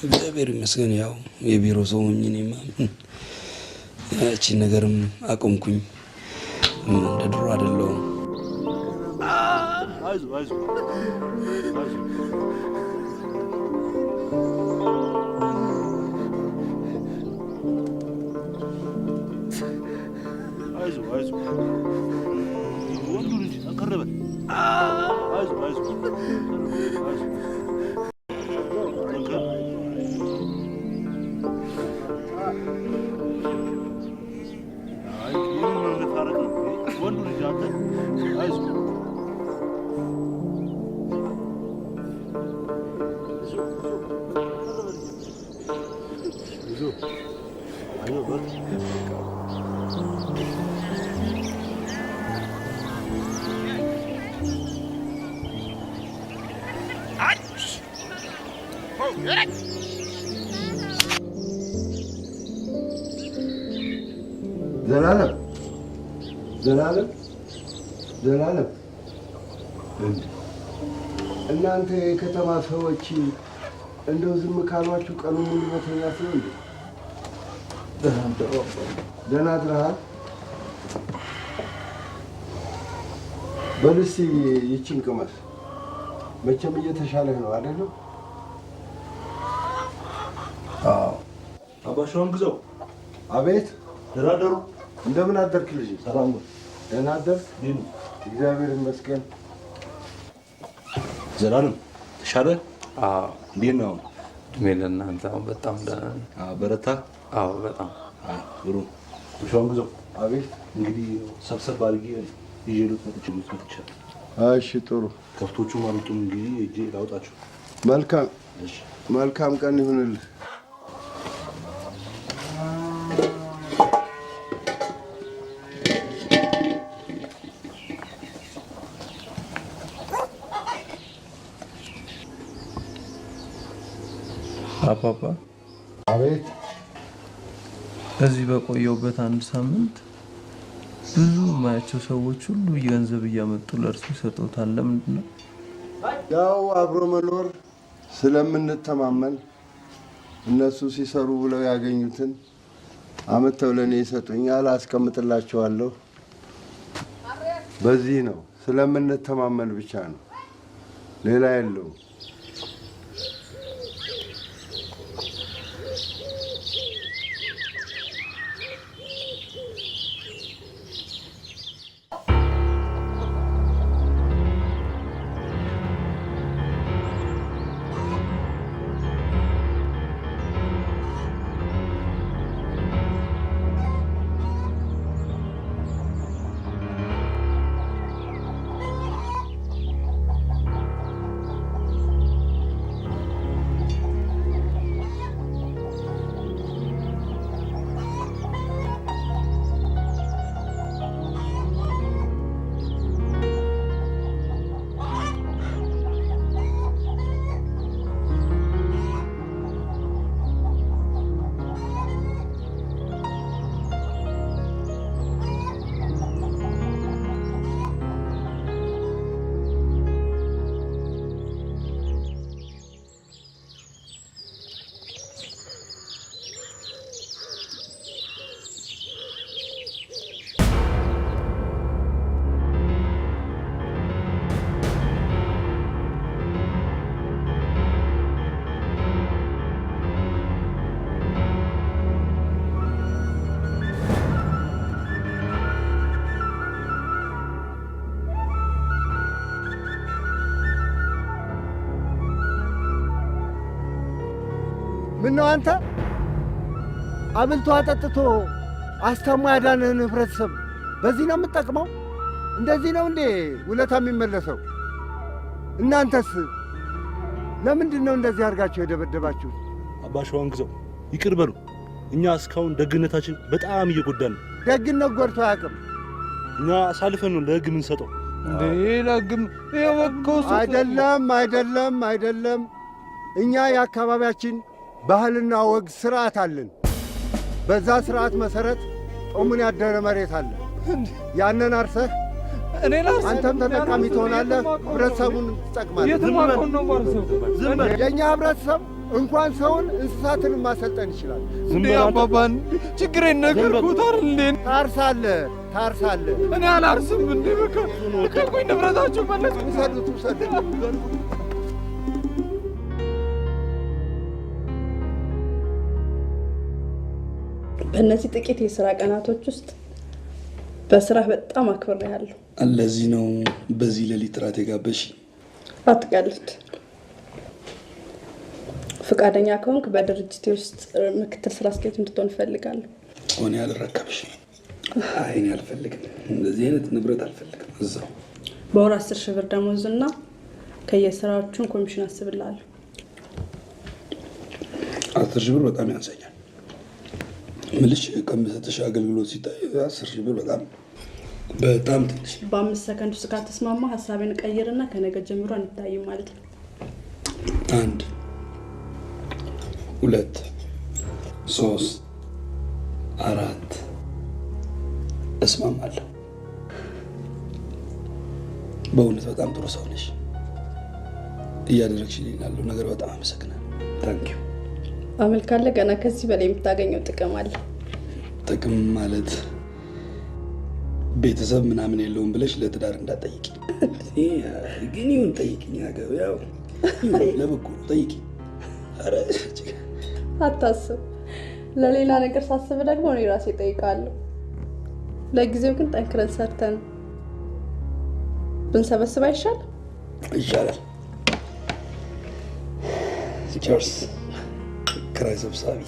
እግዚአብሔር ይመስገን። ያው የቢሮ ሰው ሆኜ እኔማ ያቺን ነገርም አቆምኩኝ። እንደ ድሮ አይደለሁም። አይዞህ አይዞህ አይዞህ አይዞህ ወንዱ ልጅ አቀረበ። አይዞህ አይዞህ አይዞህ ዘላለም እናንተ የከተማ ሰዎች እንደው ዝም ካሏችሁ ቀኑ ሙሉ መተኛት ነው እንዴ? ደህና አድረሃል? በል እስኪ ይቺን ቅመስ። መቼም እየተሻለህ ነው አይደለም? አዎ። አባሻውን ግዛው። አቤት። ደህና አደሩ? እንደምን አደርክ ልጅ? ሰላም ነው። ደህና አደርክ? እግዚአብሔር ይመስገን። ዘላለም ተሻለ? አዎ። እንዴት ነው? እድሜ ለእናንተ። አሁን በጣም ደህና ነኝ። በረታ? አዎ በጣም። ጥሩ። አባሻውን ግዛው። አቤት። እንግዲህ ሰብሰብ አድርጌ ይዤ መጥቻለሁ። እሺ ጥሩ። ከብቶቹ ማለቱም እንግዲህ እጄ ላውጣቸው። መልካም መልካም ቀን ይሁንልህ። አባባ። አቤት። እዚህ በቆየሁበት አንድ ሳምንት ብዙ የማያቸው ሰዎች ሁሉ ገንዘብ እያመጡ ለእርሱ ይሰጡታል። ለምንድን ነው? ያው አብሮ መኖር ስለምንተማመን እነሱ ሲሰሩ ብለው ያገኙትን አመተው ለኔ ይሰጡኛል፣ አስቀምጥላቸዋለሁ። በዚህ ነው፣ ስለምንተማመን ብቻ ነው፣ ሌላ የለውም። ምነው አንተ አብልቶ አጠጥቶ አስታሞ ያዳነህን ህብረተሰብ በዚህ ነው የምትጠቅመው? እንደዚህ ነው እንዴ ውለታ የሚመለሰው? እናንተስ ለምንድን ነው እንደዚህ አድርጋችሁ የደበደባችሁ? አባሻውን ግዛው ይቅር በሉ። እኛ እስካሁን ደግነታችን በጣም እየጎዳን ነው። ደግነት ጎድቶ አያውቅም። እኛ አሳልፈን ነው ለህግ የምንሰጠው። እንዴ ለህግም የወከውስ አይደለም። እኛ የአካባቢያችን ባህልና ወግ ስርዓት አለን። በዛ ስርዓት መሰረት ጦሙን ያደረ መሬት አለ። ያንን አርሰህ አንተም ተጠቃሚ ትሆናለህ፣ ህብረተሰቡን ትጠቅማለህ። የእኛ ህብረተሰብ እንኳን ሰውን እንስሳትን ማሰልጠን ይችላል። እንዴ አባባን ችግሬን ነገርኩት አይደል? ታርሳለህ። እኔ አላርስም። እንዴ በቃ ልቀቁኝ፣ ንብረታችሁ መለስ። ውሰዱት። በእነዚህ ጥቂት የስራ ቀናቶች ውስጥ በስራህ በጣም አክብሬሃለሁ። ለዚህ ነው በዚህ ሌሊት ራት የጋበሽ? አትቀልድ። ፈቃደኛ ከሆንክ በድርጅቴ ውስጥ ምክትል ስራ አስኪያጅ እንድትሆን እፈልጋለሁ። ሆነ ያልረከብሽ? አይ እኔ አልፈልግም፣ እንደዚህ አይነት ንብረት አልፈልግም። እዛው በወር 10,000 ብር ደሞዝና ከየስራዎቹን ኮሚሽን አስብልሃለሁ። 10 ሺህ ብር በጣም ያንሰኛል። ምልሽ ከምሰጥሽ አገልግሎት ሲታይ 10 ሺህ ብር በጣም ትንሽ። በ5 ሰከንድ ውስጥ ካልተስማማ ሀሳቤን ቀይርና ከነገ ጀምሮ አንታይም ማለት ነው። 1 2 3 4 እስማማለሁ። በእውነት በጣም ጥሩ ሰው ነሽ። እያደረግሽልኝ ያለው ነገር በጣም አመሰግናለሁ። ታንኪዩ። አመል ካለ ገና ከዚህ በላይ የምታገኘው ጥቅም አለ። ጥቅም ማለት ቤተሰብ ምናምን የለውም ብለሽ ለትዳር እንዳትጠይቂ። ግን ይሁን ጠይቂኝ። ያው ለበጎ ጠይቂ። ኧረ አታስብ። ለሌላ ነገር ሳስብ ደግሞ እኔ ራሴ እጠይቃለሁ። ለጊዜው ግን ጠንክረን ሰርተን ብንሰበስብ አይሻል? ይሻላል። ቸርስ ክራይ ሰብሳቢ።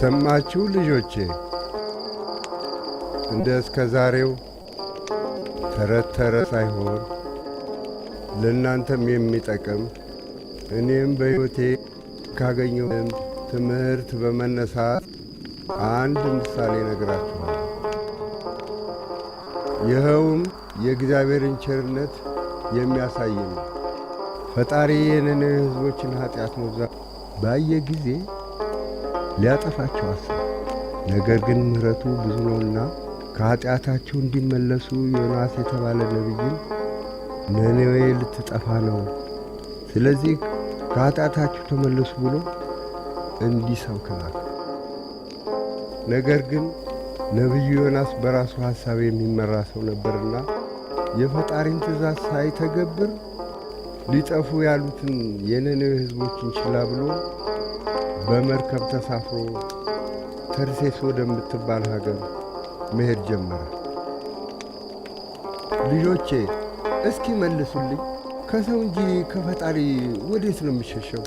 ሰማችሁ ልጆቼ? እንደ እስከ ዛሬው ተረት ተረት ሳይሆን ለእናንተም የሚጠቅም እኔም በሕይወቴ ካገኘው ትምህርት በመነሳት አንድ ምሳሌ ነግራችኋል። ይኸውም የእግዚአብሔርን ቸርነት የሚያሳይ ነው። ፈጣሪ የነነ ሕዝቦችን ኃጢአት መብዛት ባየ ጊዜ ሊያጠፋቸው አሰበ። ነገር ግን ምሕረቱ ብዙ ነውና ከኃጢአታቸው እንዲመለሱ ዮናስ የተባለ ነቢይን ነነዌ ልትጠፋ ነው፣ ስለዚህ ከኃጢአታችሁ ተመለሱ ብሎ እንዲሰብክ ላከ። ነገር ግን ነቢዩ ዮናስ በራሱ ሐሳብ የሚመራ ሰው ነበርና የፈጣሪን ትእዛዝ ሳይተገብር ሊጠፉ ያሉትን የነነዌ ሕዝቦችን ችላ ብሎ በመርከብ ተሳፍሮ ተርሴስ ወደምትባል ሀገር መሄድ ጀመረ። ልጆቼ እስኪ መልሱልኝ፣ ከሰው እንጂ ከፈጣሪ ወዴት ነው የሚሸሸው?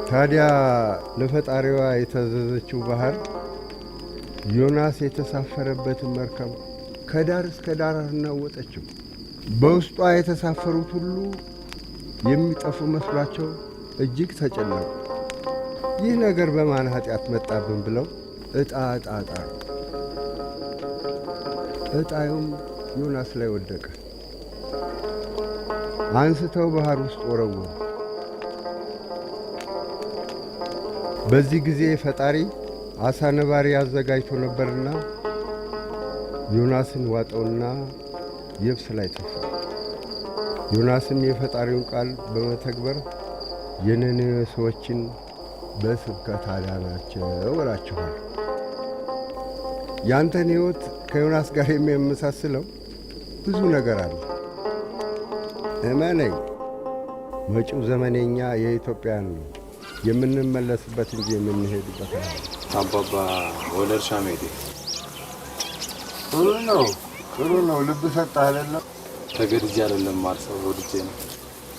ታዲያ ለፈጣሪዋ የታዘዘችው ባህር ዮናስ የተሳፈረበትን መርከብ ከዳር እስከ ዳር አናወጠችው። በውስጧ የተሳፈሩት ሁሉ የሚጠፉ መስሏቸው እጅግ ተጨነቁ። ይህ ነገር በማን ኃጢአት መጣብን ብለው ዕጣ ጣሩ። ዕጣዩም ዮናስ ላይ ወደቀ። አንስተው ባህር ውስጥ ወረወሩ። በዚህ ጊዜ ፈጣሪ አሳ ነባሪ አዘጋጅቶ ነበርና ዮናስን ዋጠውና የብስ ላይ ተፋ። ዮናስም የፈጣሪውን ቃል በመተግበር የነነዌ ሰዎችን በስብከት አዳናቸው እላችኋል። ያንተን ሕይወት ከዮናስ ጋር የሚያመሳስለው ብዙ ነገር አለ። እመነኝ፣ መጪው ዘመኔኛ የኢትዮጵያን ነው። የምንመለስበት እንጂ የምንሄድበት አይደለም። አባባ ወደ እርሻ መሄዴ ጥሩ ነው። ልብ ሰጠህ አይደለም? ተገድጄ አይደለም ማርሰው ወድጄ ነው።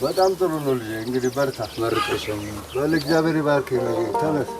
በጣም ጥሩ ነው ልጄ። እንግዲህ በርታ። መርቀሽኝ በል እግዚአብሔር ይባርክ። ተነስ።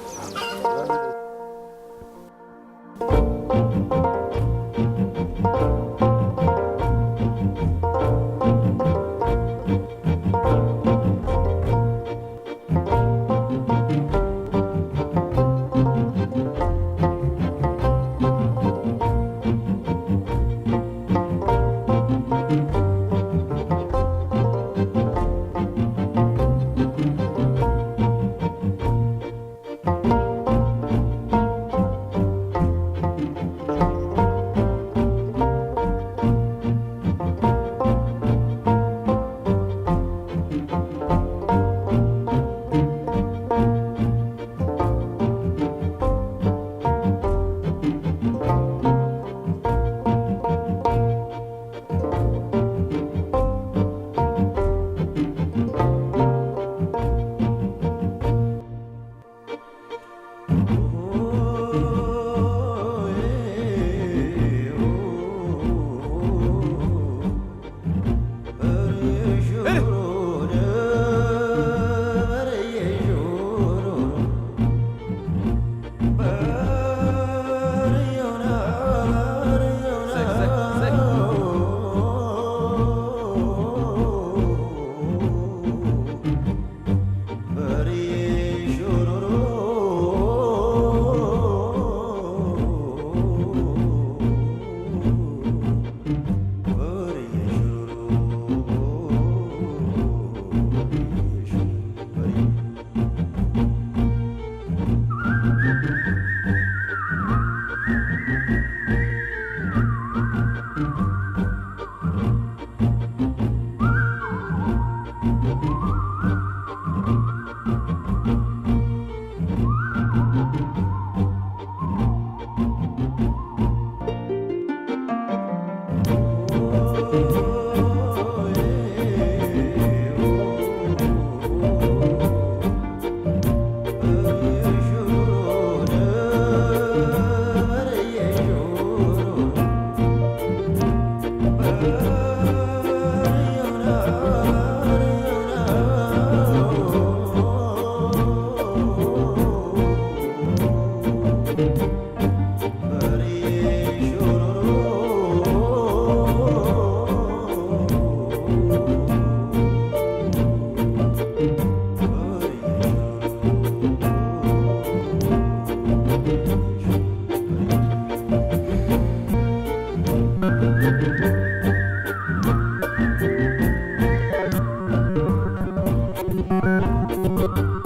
Thank you.